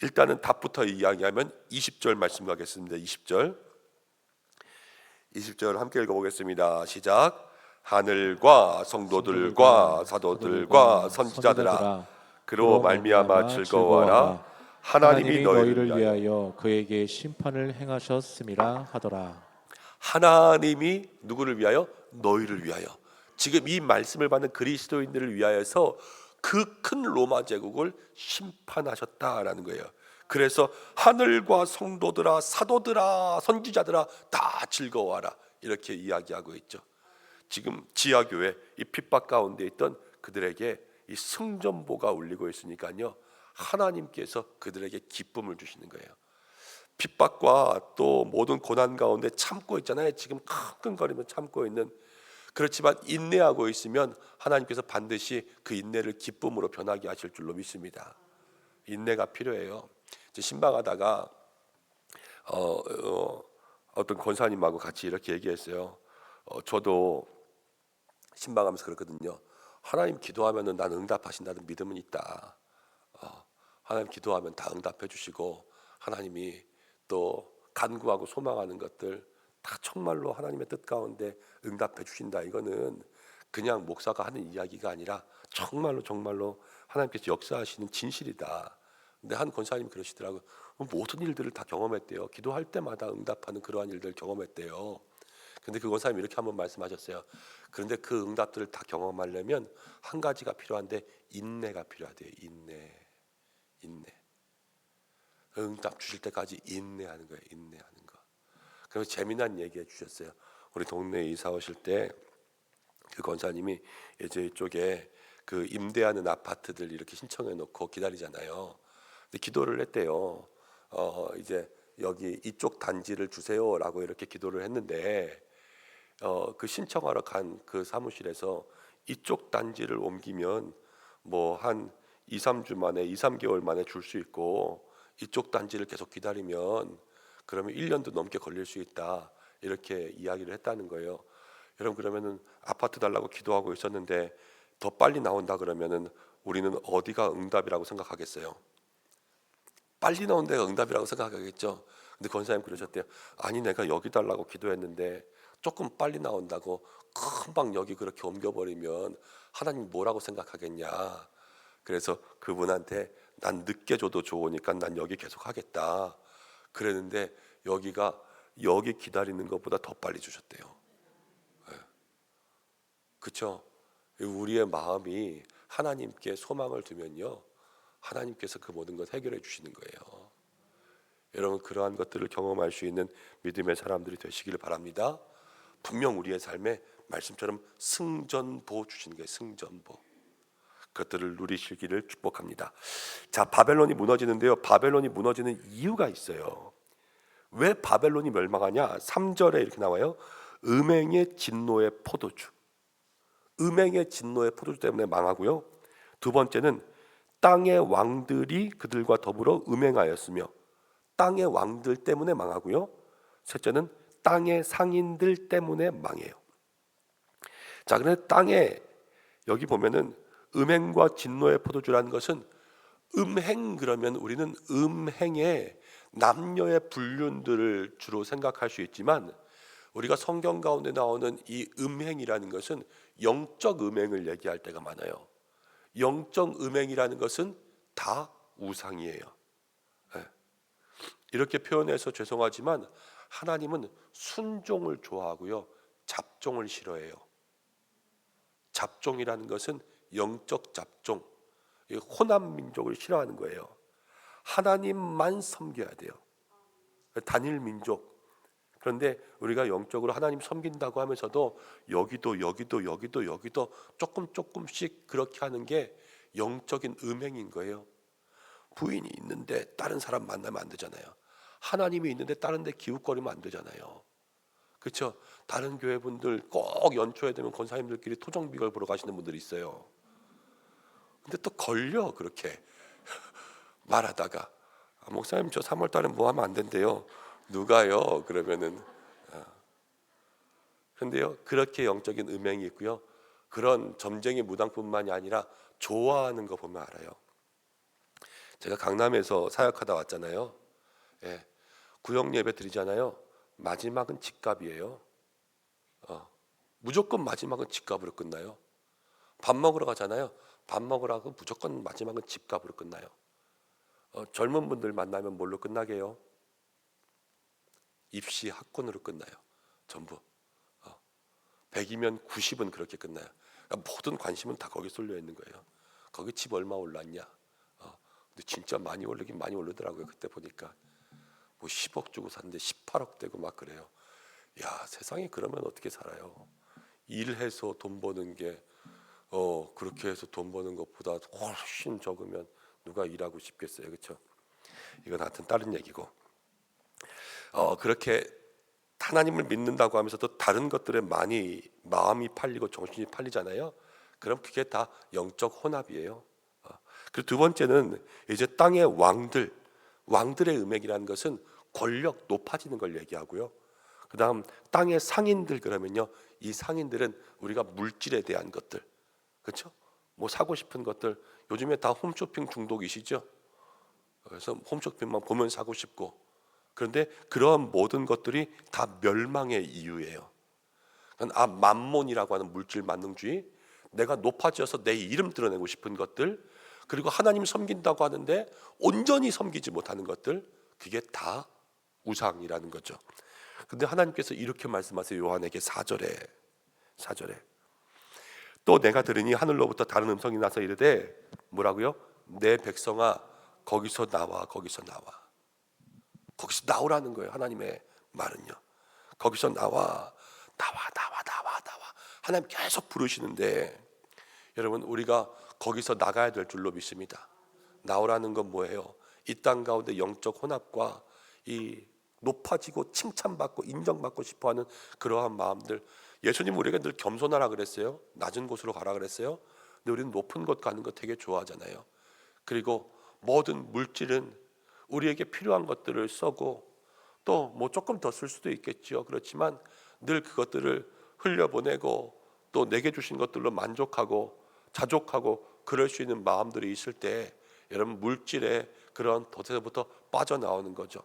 [SPEAKER 3] 일단은 답부터 이야기하면 20절 말씀 가겠습니다. 20절 함께 읽어보겠습니다. 시작. 하늘과 성도들과 사도들과 선지자들아, 그로 말미암아 즐거워하라. 하나님이 너희를 위하여
[SPEAKER 4] 그에게 심판을 행하셨음이라 하더라.
[SPEAKER 3] 하나님이 누구를 위하여? 너희를 위하여. 지금 이 말씀을 받는 그리스도인들을 위하여서 그 큰 로마 제국을 심판하셨다라는 거예요. 그래서 하늘과 성도들아, 사도들아, 선지자들아 다 즐거워하라, 이렇게 이야기하고 있죠. 지금 지하교회 이 핍박 가운데 있던 그들에게 이 승전보가 울리고 있으니까요, 하나님께서 그들에게 기쁨을 주시는 거예요. 핍박과 또 모든 고난 가운데 참고 있잖아요. 지금 끙끙거리며 참고 있는, 그렇지만 인내하고 있으면 하나님께서 반드시 그 인내를 기쁨으로 변하게 하실 줄로 믿습니다. 인내가 필요해요. 신방하다가 어떤 권사님하고 같이 이렇게 얘기했어요. 저도 신방하면서 그렇거든요. 하나님 기도하면은 난 응답하신다는 믿음은 있다. 하나님 기도하면 다 응답해 주시고, 하나님이 또 간구하고 소망하는 것들 다 정말로 하나님의 뜻 가운데 응답해 주신다. 이거는 그냥 목사가 하는 이야기가 아니라 정말로 하나님께서 역사하시는 진실이다. 근데 한 권사님 그러시더라고요. 모든 일들을 다 경험했대요. 기도할 때마다 응답하는 그러한 일들을 경험했대요. 근데 그 권사님이 이렇게 한번 말씀하셨어요. 그런데 그 응답들을 다 경험하려면 한 가지가 필요한데, 인내가 필요하대요. 인내. 응답 주실 때까지 인내하는 거예요. 인내하는 거. 그래서 재미난 얘기해 주셨어요. 우리 동네에 이사 오실 때 그 권사님이 이제 이쪽에 그 임대하는 아파트들 이렇게 신청해 놓고 기다리잖아요. 근데 기도를 했대요. 이제 여기 이쪽 단지를 주세요라고 이렇게 기도를 했는데, 그 신청하러 간 그 사무실에서 이쪽 단지를 옮기면 뭐 한 2, 3주 만에 2, 3개월 만에 줄 수 있고, 이쪽 단지를 계속 기다리면 그러면 1년도 넘게 걸릴 수 있다, 이렇게 이야기를 했다는 거예요. 여러분, 그러면은 아파트 달라고 기도하고 있었는데 더 빨리 나온다 그러면은 우리는 어디가 응답이라고 생각하겠어요? 빨리 나온 데가 응답이라고 생각하겠죠. 근데 권사님 그러셨대요. 아니, 내가 여기 달라고 기도했는데 조금 빨리 나온다고 금방 여기 그렇게 옮겨버리면 하나님 뭐라고 생각하겠냐. 그래서 그분한테 난 늦게 줘도 좋으니까 난 여기 계속 하겠다 그랬는데, 여기가 여기 기다리는 것보다 더 빨리 주셨대요. 네. 그렇죠? 우리의 마음이 하나님께 소망을 두면요, 하나님께서 그 모든 것 해결해 주시는 거예요. 여러분, 그러한 것들을 경험할 수 있는 믿음의 사람들이 되시기를 바랍니다. 분명 우리의 삶에 말씀처럼 승전보 주시는 거예요. 승전보. 그것들을 누리시기를 축복합니다. 자, 바벨론이 무너지는데요, 바벨론이 무너지는 이유가 있어요. 왜 바벨론이 멸망하냐? 3절에 이렇게 나와요. 음행의 진노의 포도주. 음행의 진노의 포도주 때문에 망하고요. 두 번째는 땅의 왕들이 그들과 더불어 음행하였으며, 땅의 왕들 때문에 망하고요. 셋째는 땅의 상인들 때문에 망해요. 자, 그런데 땅에 여기 보면은 음행과 진노의 포도주라는 것은, 음행 그러면 우리는 음행의 남녀의 불륜들을 주로 생각할 수 있지만, 우리가 성경 가운데 나오는 이 음행이라는 것은 영적 음행을 얘기할 때가 많아요. 영적 음행이라는 것은 다 우상이에요. 예. 이렇게 표현해서 죄송하지만 하나님은 순종을 좋아하고요, 잡종을 싫어해요. 잡종이라는 것은 영적 잡종, 호남 민족을 싫어하는 거예요. 하나님만 섬겨야 돼요. 단일 민족. 그런데 우리가 영적으로 하나님 섬긴다고 하면서도 여기도 조금씩 그렇게 하는 게 영적인 음행인 거예요. 부인이 있는데 다른 사람 만나면 안 되잖아요. 하나님이 있는데 다른 데 기웃거리면 안 되잖아요. 그렇죠? 다른 교회 분들 꼭 연초에 되면 권사님들끼리 토종비걸 보러 가시는 분들이 있어요. 근데 또 걸려 그렇게 말하다가 목사님 저 3월 달에 뭐 하면 안 된대요. 누가요? 그러면은 그런데요, 그렇게 영적인 음행이 있고요, 그런 점쟁이 무당뿐만이 아니라 좋아하는 거 보면 알아요. 제가 강남에서 사역하다 왔잖아요. 예, 구역 예배 드리잖아요. 마지막은 집값이에요. 무조건 마지막은 집값으로 끝나요. 밥 먹으러 가잖아요. 밥 먹으러 가고 무조건 마지막은 집값으로 끝나요. 젊은 분들 만나면 뭘로 끝나게요? 입시 학군으로 끝나요. 전부 100이면 90은 그렇게 끝나요. 그러니까 모든 관심은 다 거기 쏠려 있는 거예요. 거기 집 얼마 올랐냐? 근데 진짜 많이 오르긴 많이 오르더라고요. 그때 보니까 뭐 10억 주고 샀는데 18억 되고 막 그래요. 야, 세상에 그러면 어떻게 살아요? 일해서 돈 버는 게 그렇게 해서 돈 버는 것보다 훨씬 적으면 누가 일하고 싶겠어요, 그렇죠? 이건 하여튼 다른 얘기고, 그렇게 하나님을 믿는다고 하면서도 다른 것들에 많이 마음이 팔리고 정신이 팔리잖아요. 그럼 그게 다 영적 혼합이에요. 그리고 두 번째는 이제 땅의 왕들의 음행이라는 것은 권력 높아지는 걸 얘기하고요. 그 다음 땅의 상인들, 그러면요, 이 상인들은 우리가 물질에 대한 것들, 그렇죠? 뭐 사고 싶은 것들, 요즘에 다 홈쇼핑 중독이시죠? 그래서 홈쇼핑만 보면 사고 싶고, 그런데 그러한 모든 것들이 다 멸망의 이유예요. 그러니까 만몬이라고 하는 물질 만능주의, 내가 높아져서 내 이름 드러내고 싶은 것들, 그리고 하나님 섬긴다고 하는데 온전히 섬기지 못하는 것들, 그게 다 우상이라는 거죠. 근데 하나님께서 이렇게 말씀하세요. 요한에게 4절에 또 내가 들으니 하늘로부터 다른 음성이 나서 이르되, 뭐라고요? 내 백성아 거기서 나와. 거기서 나오라는 거예요. 하나님의 말은요, 거기서 나와. 하나님 계속 부르시는데, 여러분, 우리가 거기서 나가야 될 줄로 믿습니다. 나오라는 건 뭐예요? 이 땅 가운데 영적 혼합과 이 높아지고 칭찬받고 인정받고 싶어하는 그러한 마음들. 예수님 우리에게 늘 겸손하라 그랬어요. 낮은 곳으로 가라 그랬어요. 근데 우리는 높은 곳 가는 거 되게 좋아하잖아요. 그리고 모든 물질은 우리에게 필요한 것들을 쓰고, 또 뭐 조금 더 쓸 수도 있겠죠. 그렇지만 늘 그것들을 흘려보내고 또 내게 주신 것들로 만족하고 자족하고 그럴 수 있는 마음들이 있을 때, 여러분, 물질의 그런 덫에서부터 빠져나오는 거죠.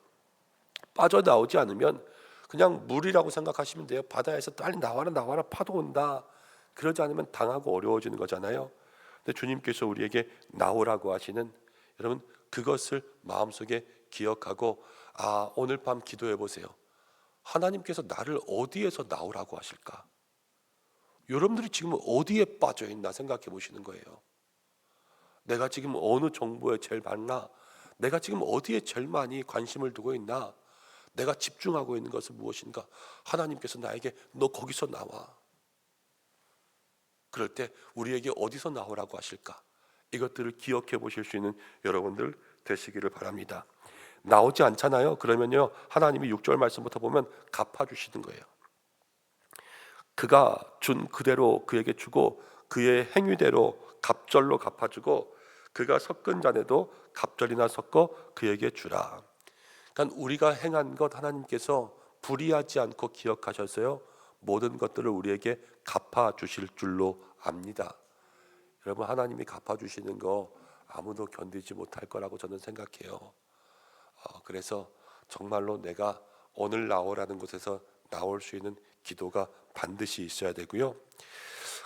[SPEAKER 3] 빠져나오지 않으면 그냥 물이라고 생각하시면 돼요. 바다에서 빨리 나와라 파도 온다. 그러지 않으면 당하고 어려워지는 거잖아요. 근데 주님께서 우리에게 나오라고 하시는, 여러분, 그것을 마음속에 기억하고, 오늘 밤 기도해 보세요. 하나님께서 나를 어디에서 나오라고 하실까? 여러분들이 지금 어디에 빠져 있나 생각해 보시는 거예요. 내가 지금 어느 정보에 제일 많나? 내가 지금 어디에 제일 많이 관심을 두고 있나? 내가 집중하고 있는 것은 무엇인가? 하나님께서 나에게 너 거기서 나와. 그럴 때 우리에게 어디서 나오라고 하실까? 이것들을 기억해 보실 수 있는 여러분들 되시기를 바랍니다. 나오지 않잖아요. 그러면요, 하나님이 6절 말씀부터 보면 갚아주시는 거예요. 그가 준 그대로 그에게 주고 그의 행위대로 갑절로 갚아주고 그가 섞은 잔에도 갑절이나 섞어 그에게 주라. 그러니까 우리가 행한 것 하나님께서 불의하지 않고 기억하셔서요, 모든 것들을 우리에게 갚아주실 줄로 압니다. 여러분, 하나님이 갚아주시는 거 아무도 견디지 못할 거라고 저는 생각해요. 그래서 정말로 내가 오늘 나오라는 곳에서 나올 수 있는 기도가 반드시 있어야 되고요.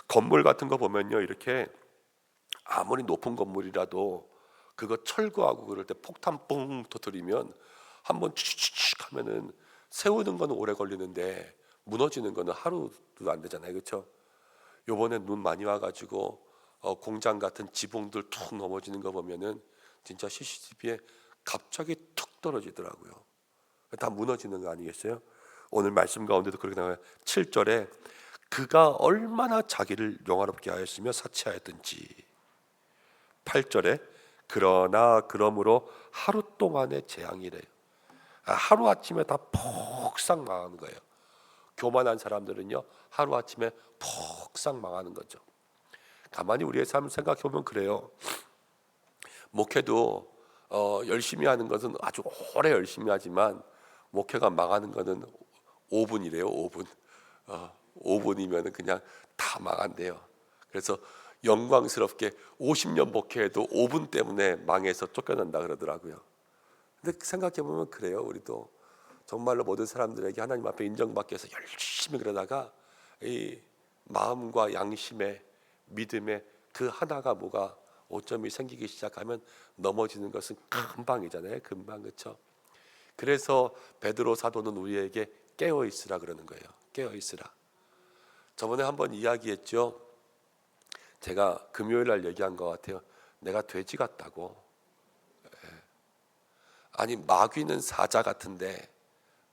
[SPEAKER 3] 건물 같은 거 보면요, 이렇게 아무리 높은 건물이라도 그거 철거하고 그럴 때 폭탄 뿡 터뜨리면 한번 추축 하면은 세우는 거는 오래 걸리는데 무너지는 거는 하루도 안 되잖아요, 그렇죠? 요번에 눈 많이 와가지고 공장 같은 지붕들 툭 넘어지는 거 보면은 진짜 CCTV에 갑자기 툭 떨어지더라고요. 다 무너지는 거 아니겠어요? 오늘 말씀 가운데도 그렇게 나와요. 7절에 그가 얼마나 자기를 영화롭게 하였으며 사치하였든지. 8절에 그러나 그러므로 하루 동안의 재앙이래요. 하루 아침에 다 폭삭 망하는 거예요. 교만한 사람들은요, 하루 아침에 폭삭 망하는 거죠. 가만히 우리의 삶을 생각해 보면 그래요. 목회도 열심히 하는 것은 아주 오래 열심히 하지만 목회가 망하는 것은 5분이래요. 5분. 5분이면 그냥 다 망한대요. 그래서 영광스럽게 50년 목회해도 5분 때문에 망해서 쫓겨난다 그러더라고요. 근데 생각해 보면 그래요. 우리도 정말로 모든 사람들에게 하나님 앞에 인정받기 위해서 열심히 그러다가 이 마음과 양심의 믿음의 그 하나가 뭐가 오점이 생기기 시작하면 넘어지는 것은 금방이잖아요. 금방. 그렇죠? 그래서 베드로 사도는 우리에게 깨어 있으라 그러는 거예요. 깨어 있으라. 저번에 한번 이야기했죠. 제가 금요일 날 얘기한 것 같아요. 내가 돼지 같다고. 아니, 마귀는 사자 같은데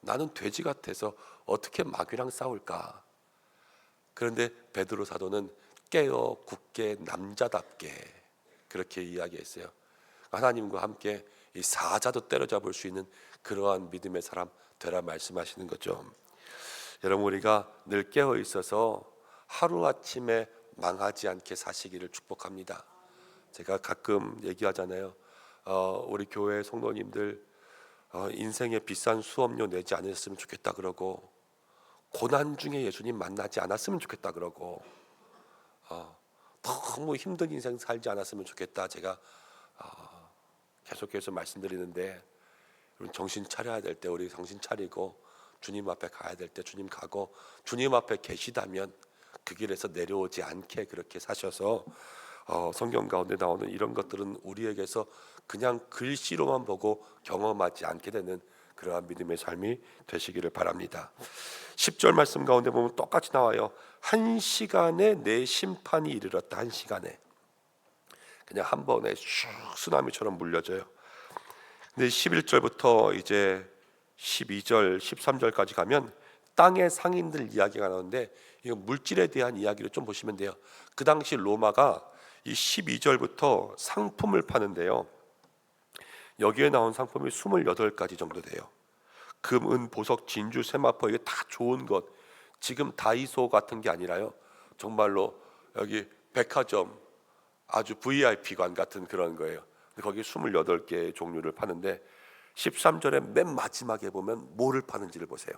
[SPEAKER 3] 나는 돼지 같아서 어떻게 마귀랑 싸울까? 그런데 베드로 사도는 깨어 굳게 남자답게 그렇게 이야기했어요. 하나님과 함께 이 사자도 때려잡을 수 있는 그러한 믿음의 사람 되라 말씀하시는 거죠. 여러분, 우리가 늘 깨어 있어서 하루아침에 망하지 않게 사시기를 축복합니다. 제가 가끔 얘기하잖아요. 우리 교회 성도님들 인생에 비싼 수업료 내지 않았으면 좋겠다 그러고, 고난 중에 예수님 만나지 않았으면 좋겠다 그러고, 너무 힘든 인생 살지 않았으면 좋겠다 제가 계속해서 말씀드리는데, 정신 차려야 될 때 우리 정신 차리고 주님 앞에 가야 될 때 주님 가고, 주님 앞에 계시다면 그 길에서 내려오지 않게 그렇게 사셔서 성경 가운데 나오는 이런 것들은 우리에게서 그냥 글씨로만 보고 경험하지 않게 되는 그러한 믿음의 삶이 되시기를 바랍니다. 10절 말씀 가운데 보면 똑같이 나와요. 한 시간에 내 심판이 이르렀다. 한 시간에. 그냥 한 번에 슉 쓰나미처럼 물려져요. 근데 11절부터 이제 12절, 13절까지 가면 땅의 상인들 이야기가 나오는데, 이거 물질에 대한 이야기를 좀 보시면 돼요. 그 당시 로마가 이 12절부터 상품을 파는데요. 여기에 나온 상품이 28가지 정도 돼요. 금, 은, 보석, 진주, 세마포, 이게 다 좋은 것. 지금 다이소 같은 게 아니라요. 정말로 여기 백화점 아주 VIP관 같은 그런 거예요. 거기 28개의 종류를 파는데 13절에 맨 마지막에 보면 뭐를 파는지를 보세요.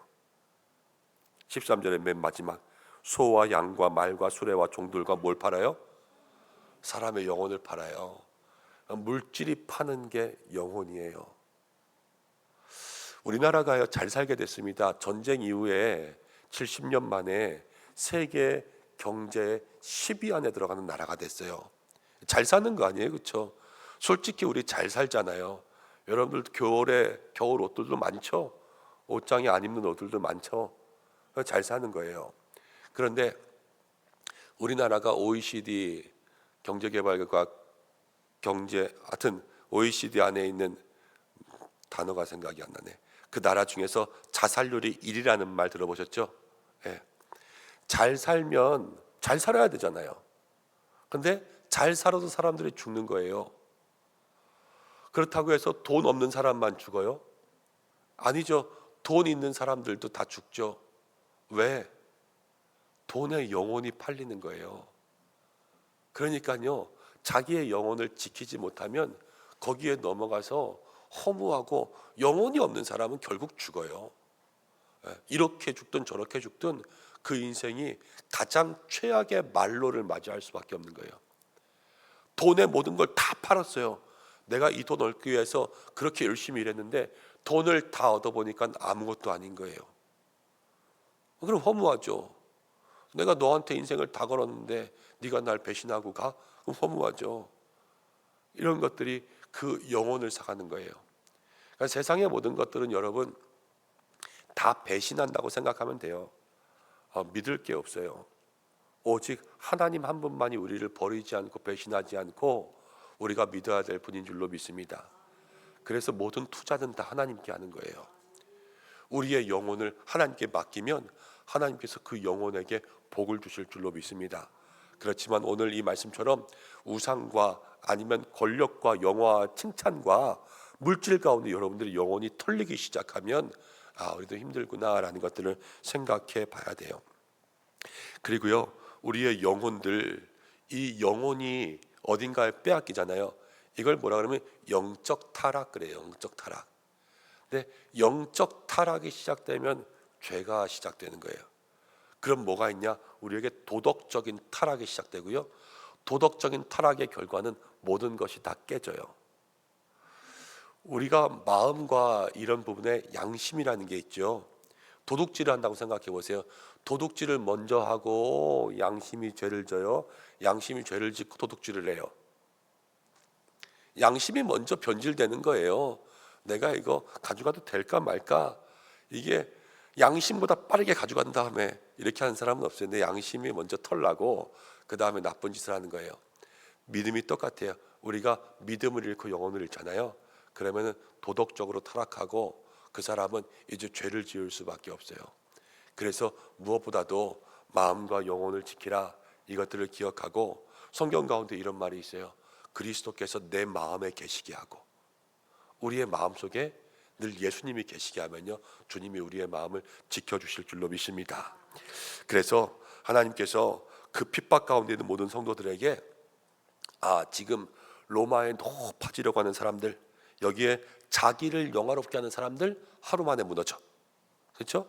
[SPEAKER 3] 13절에 맨 마지막, 소와 양과 말과 수레와 종들과 뭘 팔아요? 사람의 영혼을 팔아요. 물질이 파는 게 영혼이에요. 우리나라가요 잘 살게 됐습니다. 전쟁 이후에 70년 만에 세계 경제 10위 안에 들어가는 나라가 됐어요. 잘 사는 거 아니에요, 그렇죠? 솔직히 우리 잘 살잖아요. 여러분들 겨울에 겨울 옷들도 많죠. 옷장에 안 입는 옷들도 많죠. 잘 사는 거예요. 그런데 우리나라가 OECD 경제개발과 경제, 하여튼 OECD 안에 있는 단어가 생각이 안 나네. 그 나라 중에서 자살률이 1위라는 말 들어보셨죠? 예. 잘 살면 잘 살아야 되잖아요. 근데 잘 살아도 사람들이 죽는 거예요. 그렇다고 해서 돈 없는 사람만 죽어요? 아니죠. 돈 있는 사람들도 다 죽죠. 왜? 돈의 영혼이 팔리는 거예요. 그러니까요, 자기의 영혼을 지키지 못하면 거기에 넘어가서 허무하고, 영혼이 없는 사람은 결국 죽어요. 이렇게 죽든 저렇게 죽든 그 인생이 가장 최악의 말로를 맞이할 수밖에 없는 거예요. 돈의 모든 걸 다 팔았어요. 내가 이 돈 얻기 위해서 그렇게 열심히 일했는데 돈을 다 얻어보니까 아무것도 아닌 거예요. 그럼 허무하죠. 내가 너한테 인생을 다 걸었는데 네가 날 배신하고 가? 그럼 허무하죠. 이런 것들이 그 영혼을 사가는 거예요. 그러니까 세상의 모든 것들은 여러분 다 배신한다고 생각하면 돼요. 믿을 게 없어요. 오직 하나님 한 분만이 우리를 버리지 않고 배신하지 않고 우리가 믿어야 될 분인 줄로 믿습니다. 그래서 모든 투자는 다 하나님께 하는 거예요. 우리의 영혼을 하나님께 맡기면 하나님께서 그 영혼에게 복을 주실 줄로 믿습니다. 그렇지만 오늘 이 말씀처럼 우상과 아니면 권력과 영화와 칭찬과 물질 가운데 여러분들의 영혼이 털리기 시작하면 우리도 힘들구나라는 것들을 생각해 봐야 돼요. 그리고요, 우리의 영혼들, 이 영혼이 어딘가에 빼앗기잖아요. 이걸 뭐라 그러면 영적 타락 그래요. 영적 타락. 근데 영적 타락이 시작되면 죄가 시작되는 거예요. 그럼 뭐가 있냐? 우리에게 도덕적인 타락이 시작되고요. 도덕적인 타락의 결과는 모든 것이 다 깨져요. 우리가 마음과 이런 부분에 양심이라는 게 있죠. 도둑질을 한다고 생각해 보세요. 도둑질을 먼저 하고 양심이 죄를 져요. 양심이 죄를 짓고 도둑질을 해요. 양심이 먼저 변질되는 거예요. 내가 이거 가져가도 될까 말까? 이게 양심보다 빠르게 가져간 다음에 이렇게 하는 사람은 없어요. 내 양심이 먼저 털나고 그 다음에 나쁜 짓을 하는 거예요. 믿음이 똑같아요. 우리가 믿음을 잃고 영혼을 잃잖아요. 그러면 도덕적으로 타락하고 그 사람은 이제 죄를 지을 수밖에 없어요. 그래서 무엇보다도 마음과 영혼을 지키라, 이것들을 기억하고, 성경 가운데 이런 말이 있어요. 그리스도께서 내 마음에 계시게 하고, 우리의 마음속에 늘 예수님이 계시게 하면요, 주님이 우리의 마음을 지켜주실 줄로 믿습니다. 그래서 하나님께서 그 핍박 가운데 있는 모든 성도들에게 지금 로마에 높아지려고 하는 사람들, 여기에 자기를 영화롭게 하는 사람들 하루 만에 무너져. 그렇죠?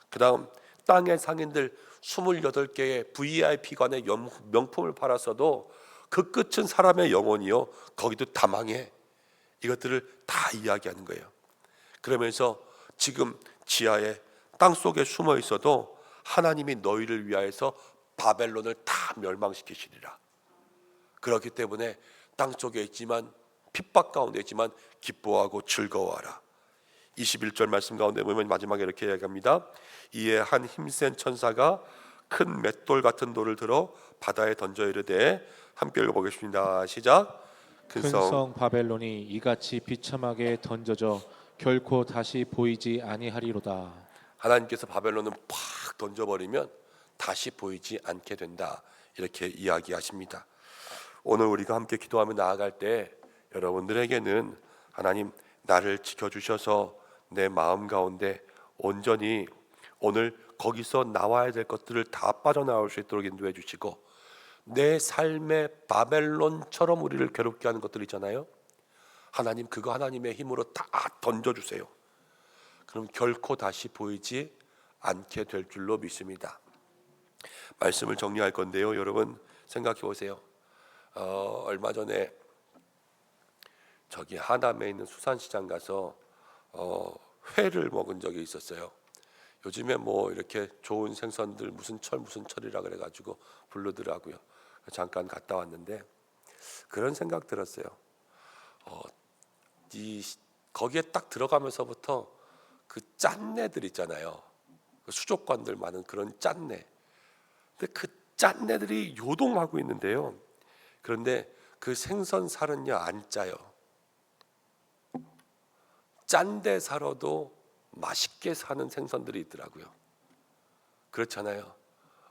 [SPEAKER 3] 그 다음 땅의 상인들 28개의 VIP관의 명품을 팔았어도 그 끝은 사람의 영혼이요, 거기도 다 망해. 이것들을 다 이야기하는 거예요. 그러면서 지금 지하에 땅속에 숨어 있어도 하나님이 너희를 위하여서 바벨론을 다 멸망시키시리라. 그렇기 때문에 땅속에 있지만, 핍박 가운데 있지만 기뻐하고 즐거워하라. 21절 말씀 가운데 보면 마지막에 이렇게 이야기합니다. 이에 한 힘센 천사가 큰 맷돌 같은 돌을 들어 바다에 던져 이르되, 함께 읽어보겠습니다. 시작.
[SPEAKER 4] 큰 성 바벨론이 이같이 비참하게 던져져 결코 다시 보이지 아니하리로다.
[SPEAKER 3] 하나님께서 바벨론을 팍 던져버리면 다시 보이지 않게 된다, 이렇게 이야기하십니다. 오늘 우리가 함께 기도하며 나아갈 때 여러분들에게는 하나님 나를 지켜주셔서 내 마음 가운데 온전히 오늘 거기서 나와야 될 것들을 다 빠져나올 수 있도록 인도해 주시고, 내 삶의 바벨론처럼 우리를 괴롭게 하는 것들 있잖아요. 하나님 그거 하나님의 힘으로 다 던져주세요. 그럼 결코 다시 보이지 않게 될 줄로 믿습니다. 말씀을 정리할 건데요, 여러분 생각해 보세요. 얼마 전에 저기 하남에 있는 수산시장 가서 회를 먹은 적이 있었어요. 요즘에 뭐 이렇게 좋은 생선들 무슨 철이라 그래가지고 부르더라고요. 잠깐 갔다 왔는데 그런 생각 들었어요. 거기에 딱 들어가면서부터 그 짠내들 있잖아요. 그 수족관들 많은 그런 짠내. 근데 그 짠내들이 요동하고 있는데요. 그런데 그 생선 살은요 안 짜요. 짠데 살아도 맛있게 사는 생선들이 있더라고요. 그렇잖아요.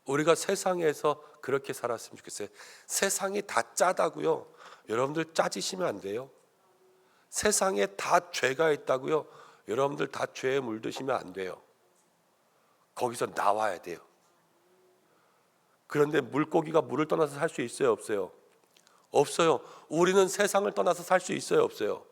[SPEAKER 3] 우리가 세상에서 그렇게 살았으면 좋겠어요. 세상이 다 짜다고요, 여러분들 짜지시면 안 돼요. 세상에 다 죄가 있다고요, 여러분들 다 죄에 물드시면 안 돼요. 거기서 나와야 돼요. 그런데 물고기가 물을 떠나서 살 수 있어요, 없어요? 없어요. 우리는 세상을 떠나서 살 수 있어요, 없어요?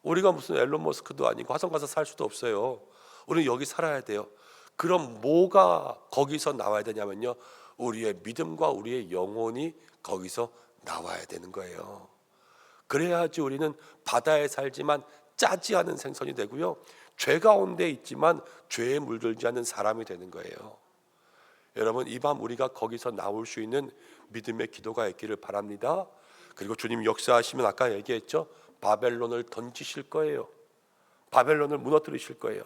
[SPEAKER 3] 우리가 무슨 앨런 머스크도 아니고 화성 가서 살 수도 없어요. 우리는 여기 살아야 돼요. 그럼 뭐가 거기서 나와야 되냐면요, 우리의 믿음과 우리의 영혼이 거기서 나와야 되는 거예요. 그래야지 우리는 바다에 살지만 짜지 않은 생선이 되고요, 죄 가운데 있지만 죄에 물들지 않는 사람이 되는 거예요. 여러분 이 밤 우리가 거기서 나올 수 있는 믿음의 기도가 있기를 바랍니다. 그리고 주님 역사하시면 아까 얘기했죠. 바벨론을 던지실 거예요. 바벨론을 무너뜨리실 거예요.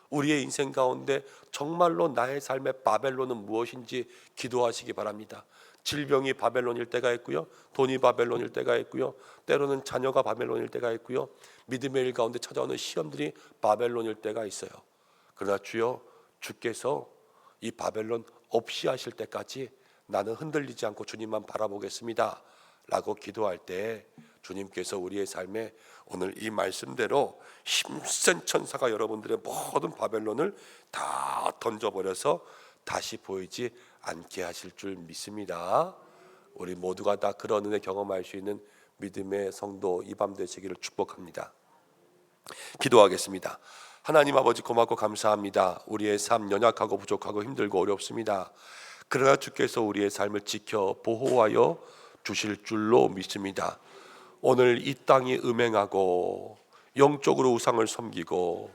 [SPEAKER 3] 우리의 인생 가운데 정말로 나의 삶의 바벨론은 무엇인지 기도하시기 바랍니다. 질병이 바벨론일 때가 있고요, 돈이 바벨론일 때가 있고요, 때로는 자녀가 바벨론일 때가 있고요, 믿음의 일 가운데 찾아오는 시험들이 바벨론일 때가 있어요. 그러나 주여, 주께서 이 바벨론 없이 하실 때까지 나는 흔들리지 않고 주님만 바라보겠습니다 라고 기도할 때 주님께서 우리의 삶에 오늘 이 말씀대로 힘센 천사가 여러분들의 모든 바벨론을 다 던져버려서 다시 보이지 않게 하실 줄 믿습니다. 우리 모두가 다 그런 은혜 경험할 수 있는 믿음의 성도 이 밤 되시기를 축복합니다. 기도하겠습니다. 하나님 아버지 고맙고 감사합니다. 우리의 삶 연약하고 부족하고 힘들고 어렵습니다. 그러나 주께서 우리의 삶을 지켜 보호하여 주실 줄로 믿습니다. 오늘 이 땅이 음행하고 영적으로 우상을 섬기고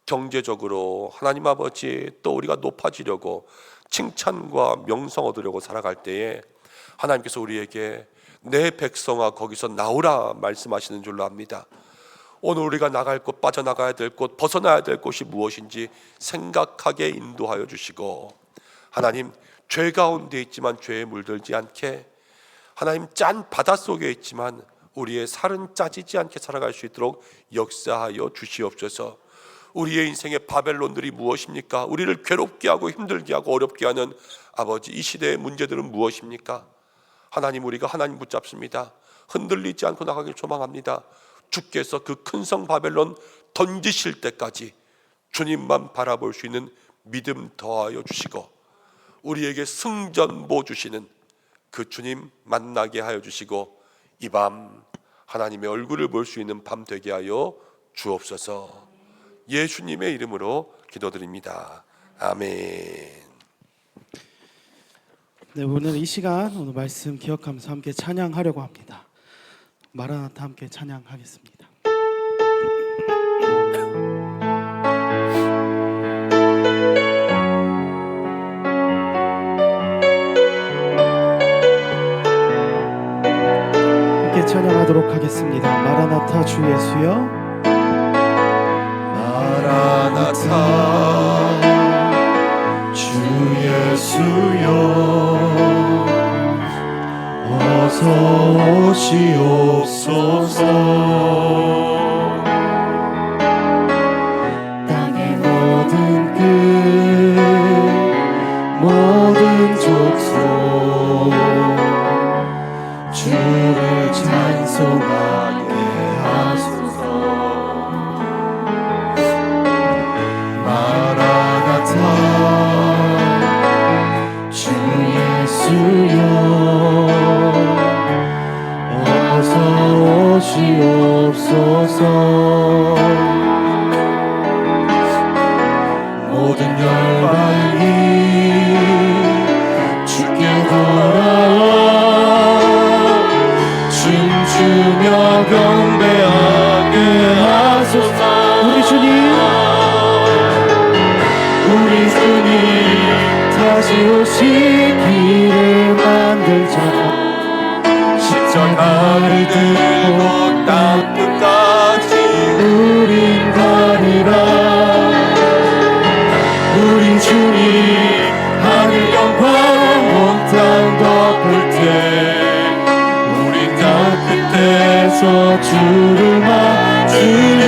[SPEAKER 3] 경제적으로 하나님 아버지 또 우리가 높아지려고 칭찬과 명성 얻으려고 살아갈 때에 하나님께서 우리에게 내 백성아 거기서 나오라 말씀하시는 줄로 압니다. 오늘 우리가 나갈 곳, 빠져나가야 될 곳, 벗어나야 될 곳이 무엇인지 생각하게 인도하여 주시고, 하나님 죄 가운데 있지만 죄에 물들지 않게, 하나님 짠 바닷속에 있지만 우리의 살은 짜지지 않게 살아갈 수 있도록 역사하여 주시옵소서. 우리의 인생의 바벨론들이 무엇입니까? 우리를 괴롭게 하고 힘들게 하고 어렵게 하는 아버지 이 시대의 문제들은 무엇입니까? 하나님, 우리가 하나님 붙잡습니다. 흔들리지 않고 나가길 소망합니다. 주께서 그 큰 성 바벨론 던지실 때까지 주님만 바라볼 수 있는 믿음 더하여 주시고, 우리에게 승전보 주시는 그 주님 만나게 하여 주시고, 이 밤 하나님의 얼굴을 볼 수 있는 밤 되게 하여 주옵소서. 예수님의 이름으로 기도드립니다. 아멘.
[SPEAKER 1] 네, 오늘 이 시간 오늘 말씀 기억하면서 함께 찬양하려고 합니다. 마라나타 함께 찬양하겠습니다. 함께 찬양하도록 하겠습니다. 마라나타 주 예수여,
[SPEAKER 5] 마라나타 주 예수여, 어서 오시옵소서. 땅의 모든 끝, 모든 족속 주를 찬송하게 하소서. 마라나타 주 예수여, 어서 오시옵소서. 모든 열방이 주께 돌아와 춤추며 경배하게 하소서.
[SPEAKER 1] 우리 주님,
[SPEAKER 5] 우리 주님 다시 오시기를 만들자. 십자가를 들고 땅 끝까지 우린 가리라. 우리 주님 하늘 영광 온 땅 덮을 때 우린 땅 끝에서 주를 맞으리.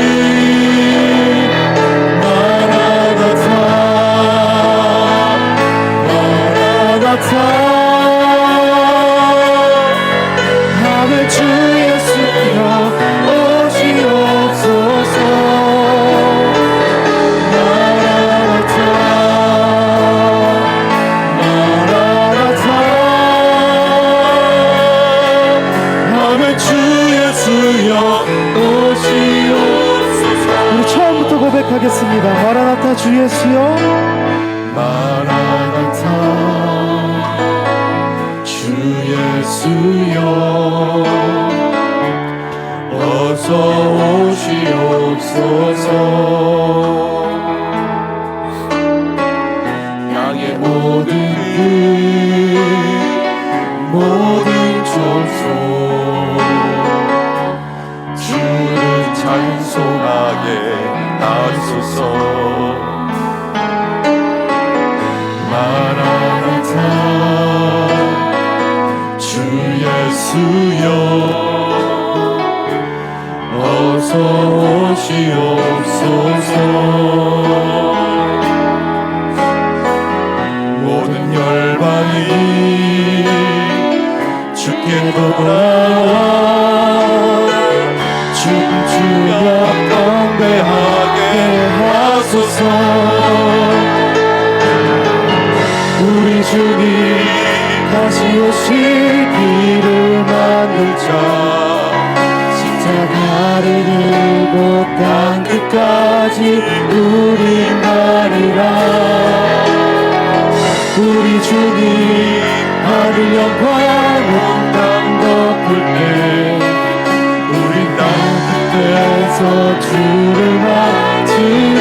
[SPEAKER 5] 마라나타 마라나타 하늘 주 예수여 오시옵소서. 마라나타 마라나타 하늘 주 예수여 오시옵소서. 하소서. 마라나타 주 예수여 어서 오시옵소서. 모든 열방이 주께 돌아와 춤추며 경배하게 하소서. 우리 주님 다시 오실 길을 만들 자 십자가를 들고 땅 끝까지 우리 가리라. 우리 주님 하늘 영광 온 땅 덮을 때 우리 땅 끝에서 주를 맞으리.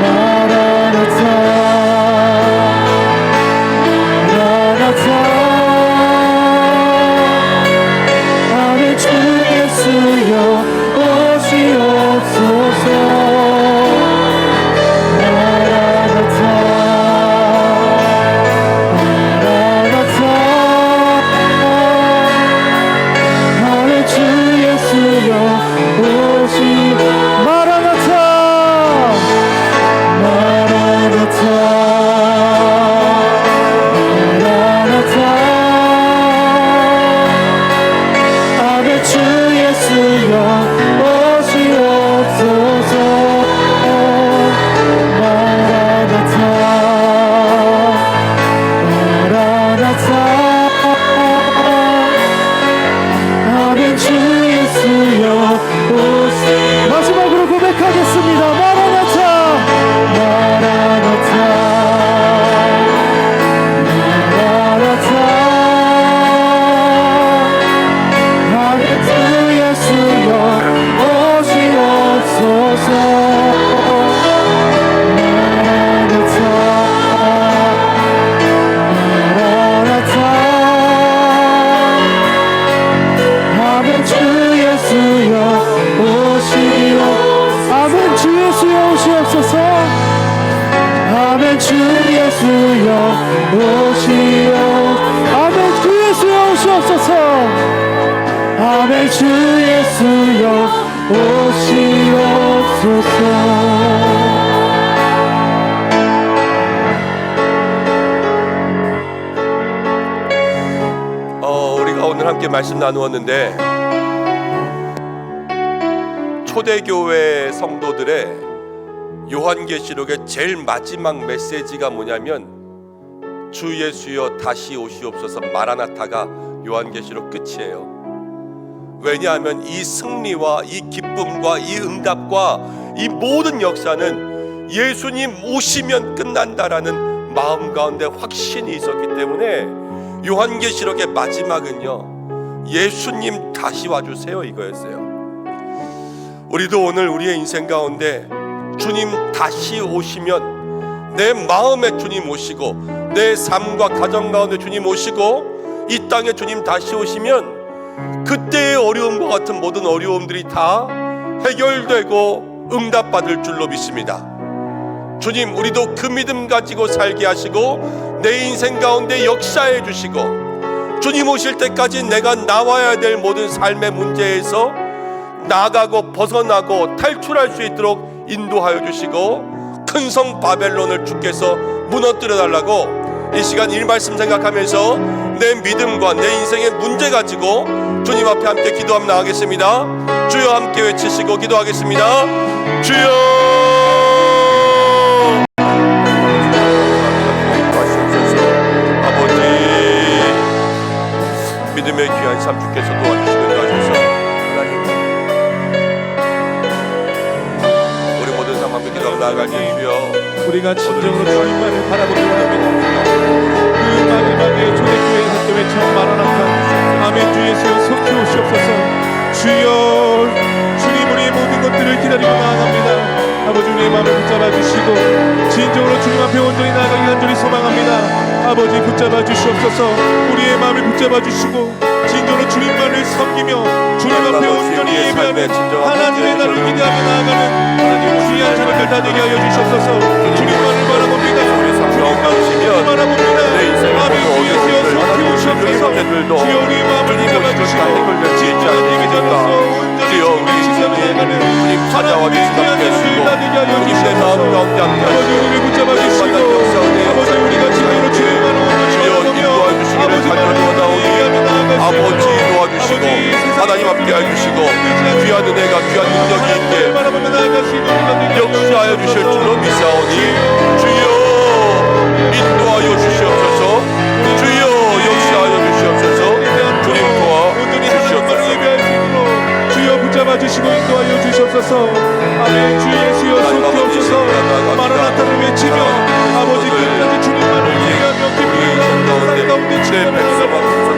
[SPEAKER 5] 마라나타 마라나타 아멘 주 예수여 오시옵소서. 마라나타 마라나타 아멘 주 예수여 오시 마라나타 마라나타 마라나타 아멘 주 예수여 오시옵소서. 마라나타 마라나타 아멘 주 예수여 오시. 마지막으로 고백하겠습니다. 마라나타 마라나타 마라나타 아멘 주 예수여 오시옵소서. 마라나타 마라나타 아멘 주 예수여 오시옵. 아멘 주 예수여 오시옵소서. 아멘 주 예수여 오시옵. 아멘 주 예수여 오시옵소서. 아멘 주 예수여 오시옵소서.
[SPEAKER 3] 우리가 오늘 함께 말씀 나누었는데 초대교회 성도들의 요한계시록의 제일 마지막 메시지가 뭐냐면 주 예수여 다시 오시옵소서. 마라나타가 요한계시록 끝이에요. 왜냐하면 이 승리와 이 기쁨과 이 응답과 이 모든 역사는 예수님 오시면 끝난다라는 마음 가운데 확신이 있었기 때문에 요한계시록의 마지막은요 예수님 다시 와주세요 이거였어요. 우리도 오늘 우리의 인생 가운데 주님 다시 오시면 내 마음에 주님 오시고 내 삶과 가정 가운데 주님 오시고 이 땅에 주님 다시 오시면 그때의 어려움과 같은 모든 어려움들이 다 해결되고 응답받을 줄로 믿습니다. 주님 우리도 그 믿음 가지고 살게 하시고 내 인생 가운데 역사해 주시고 주님 오실 때까지 내가 나와야 될 모든 삶의 문제에서 나가고 벗어나고 탈출할 수 있도록 인도하여 주시고 큰 성 바벨론을 주께서 무너뜨려 달라고 이 시간 이 말씀 생각하면서 내 믿음과 내 인생의 문제 가지고 주님 앞에 함께 기도하며 나가겠습니다. 주여 함께 외치시고 기도하겠습니다. 주여 믿음의 귀한 삶 주께서 도와주시고 인도하셔서 하나님 우리 모든 삶 앞에 기도하고 나아갈 때 주여
[SPEAKER 4] 우리가 진정으로 주님만을 바라보기 원합니다. 그 마지막에 초대교회에서 함께 외쳐 마라나타 아멘 주 예수여 속히 오시옵소서. 주여 주님 우리의 모든 것들을 기다리고 나아갑니다. 아버지 우리의 마음을 붙잡아 주시고 진정으로 주님 앞에 온전히 나아가기 간절히 소망합니다. 아버지 붙잡아 주시옵소서. 우리의 마음을 붙잡아 주시고 진정으로 주님만을 섬기며 주님 앞에 온전히 예배하는 하나님의 날을 기대하며 나아가는 하나님의 귀한 자녀들 다 되게 하여 주시옵소서. 주님만을 바라봅니다. 주님만을 바라봅니다. 아멘. 주여 키우시옵소서. 주여 우리 마음을 붙잡아주시고 진정한 예배자로서 온전히 충만하시며 나아가는 하나님의 귀한 자녀들 다 되게 하여 주시옵소서. 아버지 우리를 붙잡아주시고 아버지 우리가 진정으로 주님만을 온전히 바라보며
[SPEAKER 3] 아버지 도와주시고 하나님 함께 해주시고 귀한 은혜가 귀한 능력이 있게 역사하여 주실 줄로 믿사오니 주여 인도하여 주시옵소서. 주여 역사하여 주시옵소서. 주님 도와 주시옵소서.
[SPEAKER 4] 주여 붙잡아주시고 인도하여 주시옵소서. 아멘. 주 예수여 속히옵소서. 마라나타를 외치며 아버지 끝까지 주님만을 예배하며 기쁘게 가운데 주님을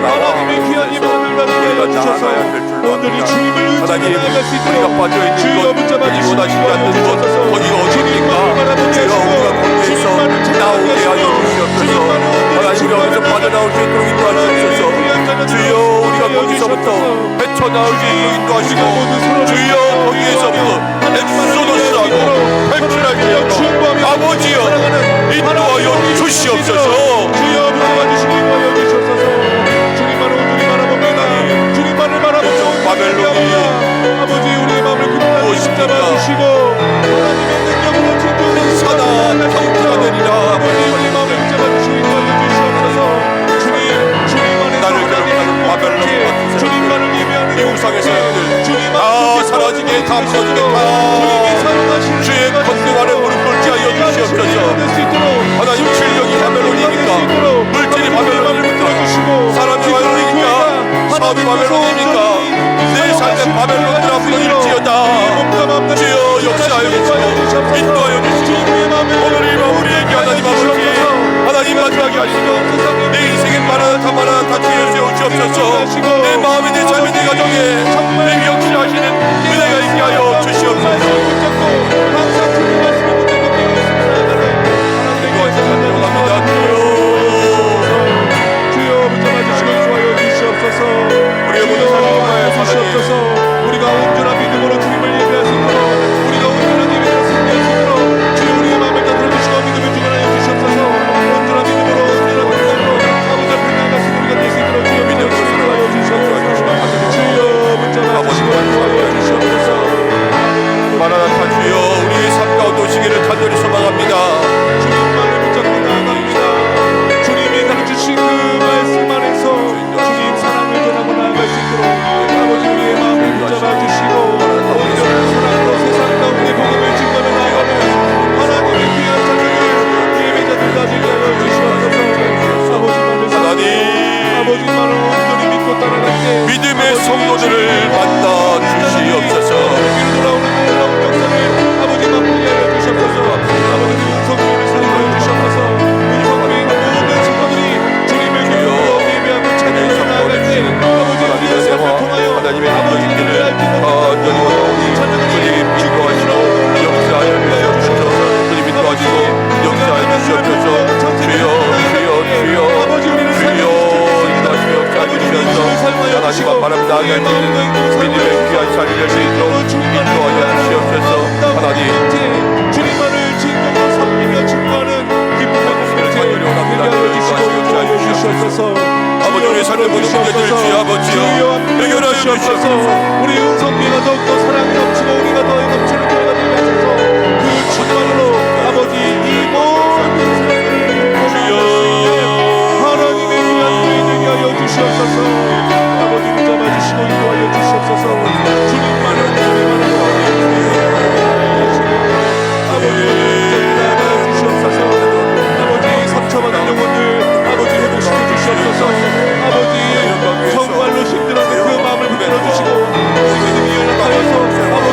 [SPEAKER 4] 하나님의 귀한 예배를 받게 하여 주셔서 오늘이 주님을 의지하며 나아갈 수 있도록 주여 붙잡아주시고
[SPEAKER 3] 원하시지 않는 것 거기가 어디입니까? 주여 우리가 거기에서 나오게 하여 주시옵소서. 하나님 여기서 빠져나올 수 있도록 인도하시옵소서. 주여 우리가 거기서부터 헤쳐나올 수 있도록 인도하시고 주여 거기에서부터 엑소더스하고 탈출할 수 있도록 아버지여 인도하여 주시옵소서.
[SPEAKER 4] 주여 붙잡아주시고 인도하여 주시옵소서. 주님만을 온전히 바라봅니다. 주님만을 바라보며
[SPEAKER 3] 바벨론이
[SPEAKER 4] 아버지 우리의 마음을 굳건히 붙잡아주시고 하나님의 능력으로 진정으로
[SPEAKER 3] 사나 평지가 되리라.
[SPEAKER 4] 아버지 우리의 마음을 붙잡아주시고 인도하여 주시옵소서. 주님만의
[SPEAKER 3] 나를 괴롭히는 바벨론 같은
[SPEAKER 4] 주님만을 예배하는
[SPEAKER 3] 이웃상의 사람들
[SPEAKER 4] 주님만을
[SPEAKER 3] 다 사라지게 다 무너지게 다 주의 건능하는 무릎 꿇게 하여 주시옵소서. 하나님 질병이 바벨론입니까? 물질이 바벨론입니까? 사람이 바벨론입니까? 사업이 바벨론입니까? 내 삶의 바벨론들 앞으로 일지어다. 주여 역사하여 주시고 인도하여 주시고 오늘 이 마음 우리에게 하나님 아버지 하나님 마지막에 하시고 내 인생의 마라나타 마라나타 주여 세우시옵소서. 내 마음에 내 삶에 내 가정에 내 역사하시는 은혜가 있게 하여 주시옵소서.
[SPEAKER 4] 주여 붙잡아주시고 인도하여 주시옵소서.
[SPEAKER 3] 우리의 모든 삶을
[SPEAKER 4] 주시옵소서. 우리가 온전한 믿음으로 주님을 예배할 수 있도록 우리가 온전한 예배를 승리할 수 있도록 주여 우리의 마음을 다 들어주시고 믿음을 주관하여 주시옵소서. 온전한 믿음으로 온전한 믿음으로 아버지 앞에 나아갈 수 있는 우리가 될 수 있도록 주여 믿음을 주관하여 주시옵소서. 주여 붙잡아주시고 인도하여 주시옵소서.
[SPEAKER 3] 마라나타 주여 우리의 삶 가운데 오시기를 간절히 소망합니다.
[SPEAKER 4] 주님만을 붙잡고 나아갑니다. 주님이 가르치신 그 말씀 안에서 주님 사랑을 전하고 나아갈 수 있도록 아버지 우리의 마음을 붙잡아주시고 온전한 사랑으로 세상 가운데 복음을 증거하며 나아가는 하나님의 귀한 자녀들 예배자들 다 되게 하여 주시옵소서. 아버지만을 온전히 믿고 따라갈 때
[SPEAKER 3] 믿음의 성도들을 만나 주시옵소서.
[SPEAKER 4] 돌아오는 놀라운 역사를 아버지 맛보게 하여 주시옵소서. 아버지 성도를 사랑하여 주시옵소서. 우리 성도의 모든 성도들이 주님을 믿고 예배하고 찬양하며 나아갈 때 아버지 우리의 삶을 통하여
[SPEAKER 3] 하나님의
[SPEAKER 4] 아버지
[SPEAKER 3] 능력을
[SPEAKER 4] 우리를 알지 못하는
[SPEAKER 3] 온전히
[SPEAKER 4] 찬양들이
[SPEAKER 3] 인도하시고 역사하여 주시옵소서. 주님 인도하시고 역사하여 주시옵소서. 주여 주여 주여 주여 인도하시며 역사하여 주시옵소서. 하나님 앞바람 나아갈 수 있는 믿음의 귀한 자리를 인도하여 주시옵소서. 하나님
[SPEAKER 4] 주님만을 진정으로 섬기며 증거하는 기쁨의 공동체 되게 하여 주시옵소서.
[SPEAKER 3] 아버지 우리의 삶의 모든 문제들 주여 아버지여 해결하여 주시옵소서.
[SPEAKER 4] 우리 은성교회가 더욱더 사랑이 넘치고 우리가 더 넘치는 교회가 되게 하셔서 그 충만으로 아버지 이 모든
[SPEAKER 3] 주여
[SPEAKER 4] 하나님의 귀한 교회 되게 하여 주시옵소서. 아버지 붙잡아주시고 인도하여 주시옵소서. 주님만을 아버지 나아가 주시옵소서. 아버지 상처받은 영혼들 아버지 회복시켜 주시옵소서. 아버지 정말로 힘들어하는 그 마음을 붙들어 주시고 믿음이 연락하여서 아버지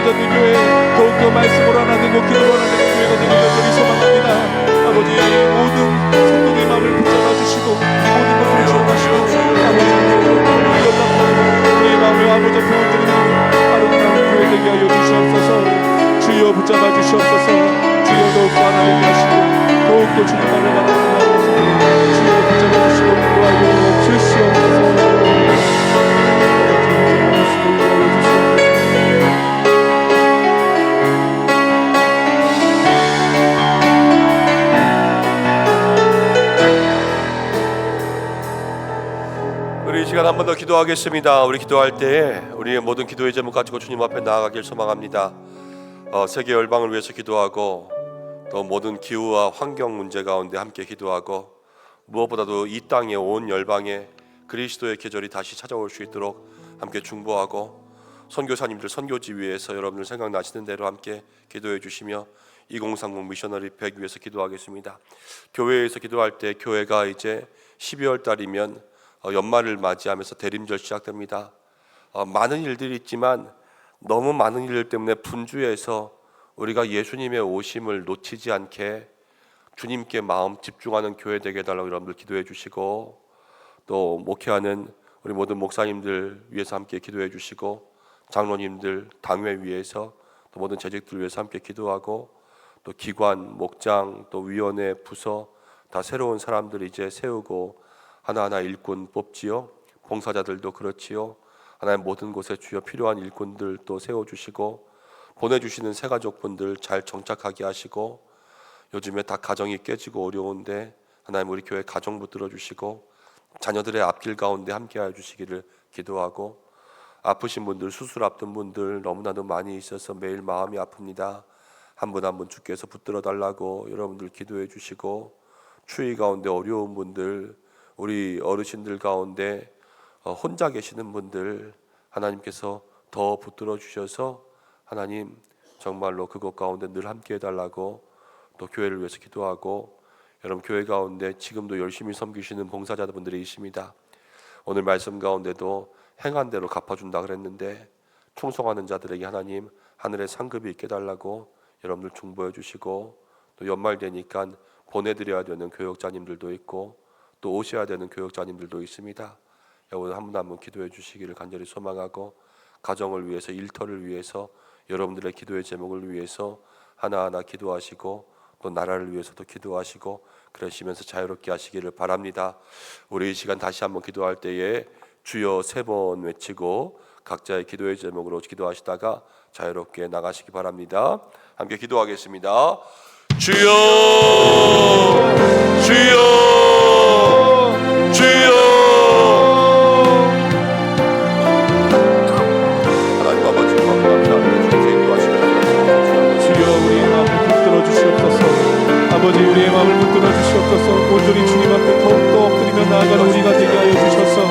[SPEAKER 4] 젖는 교회, 더욱더 말씀으로 하나되고 기도로 하나되는 교회가 되길 간절히 소망합니다. 아버지 모든 성도의 마음을 붙잡아 주시고 모든 것을 지원하시고 아버지 연락하고 우리의 마음을 아버지 앞에 얹어드리는 아름다운 교회 되게 하여 주시옵소서. 주여 붙잡아 주시옵소서. 주여 더욱더 하나되게 하시고 더욱더 주님만을 바라는 마음으로 주여 붙잡아 주시고 인도하여 주시옵소서.
[SPEAKER 3] 우리 이 시간 한 번 더 기도하겠습니다. 우리 기도할 때에 우리의 모든 기도의 제목 가지고 주님 앞에 나아가길 소망합니다. 세계 열방을 위해서 기도하고 또 모든 기후와 환경 문제 가운데 함께 기도하고 무엇보다도 이 땅에 온 열방에 그리스도의 계절이 다시 찾아올 수 있도록 함께 중보하고 선교사님들 선교지 위에서 여러분들 생각나시는 대로 함께 기도해 주시며 2030 미셔너리 100 위해서 기도하겠습니다. 교회에서 기도할 때 교회가 이제 12월 달이면 연말을 맞이하면서 대림절 시작됩니다. 많은 일들이 있지만 너무 많은 일들 때문에 분주해서 우리가 예수님의 오심을 놓치지 않게 주님께 마음 집중하는 교회 되게 해달라고 여러분들 기도해 주시고 또 목회하는 우리 모든 목사님들 위해서 함께 기도해 주시고 장로님들 당회 위해서 또 모든 재직들 위해서 함께 기도하고 또 기관, 목장, 또 위원회, 부서 다 새로운 사람들 이제 세우고 하나하나 일꾼 뽑지요. 봉사자들도 그렇지요. 하나님 모든 곳에 주여 필요한 일꾼들 또 세워주시고 보내주시는 새가족분들 잘 정착하게 하시고 요즘에 다 가정이 깨지고 어려운데 하나님 우리 교회 가정 붙들어 주시고 자녀들의 앞길 가운데 함께하여 주시기를 기도하고 아프신 분들 수술 앞둔 분들 너무나도 많이 있어서 매일 마음이 아픕니다. 한 분 한 분 주께서 붙들어 달라고 여러분들 기도해 주시고 추위 가운데 어려운 분들 우리 어르신들 가운데 혼자 계시는 분들 하나님께서 더 붙들어 주셔서 하나님 정말로 그것 가운데 늘 함께 해달라고 또 교회를 위해서 기도하고 여러분 교회 가운데 지금도 열심히 섬기시는 봉사자분들이 있습니다. 오늘 말씀 가운데도 행한 대로 갚아준다 그랬는데 충성하는 자들에게 하나님 하늘의 상급이 있게 달라고 여러분들 중보해 주시고 또 연말 되니까 보내드려야 되는 교역자님들도 있고 또 오셔야 되는 교역자님들도 있습니다. 여러분 한 분 한 분 기도해 주시기를 간절히 소망하고 가정을 위해서 일터를 위해서 여러분들의 기도의 제목을 위해서 하나하나 기도하시고 또 나라를 위해서도 기도하시고 그러시면서 자유롭게 하시기를 바랍니다. 우리 이 시간 다시 한번 기도할 때에 주여 3번 외치고 각자의 기도의 제목으로 기도하시다가 자유롭게 나가시기 바랍니다. 함께 기도하겠습니다. 주여 주여 주여 하나님 아버지 감사합니다. 주께서 인도하시옵소서.
[SPEAKER 4] 주여 우리의 마음을 붙들어 주시옵소서. 아버지 우리의 마음을 붙들어 주시옵소서. 온전히 주님 앞에 더욱더 엎드리며 나아가는 우리가 되게 하여 주셔서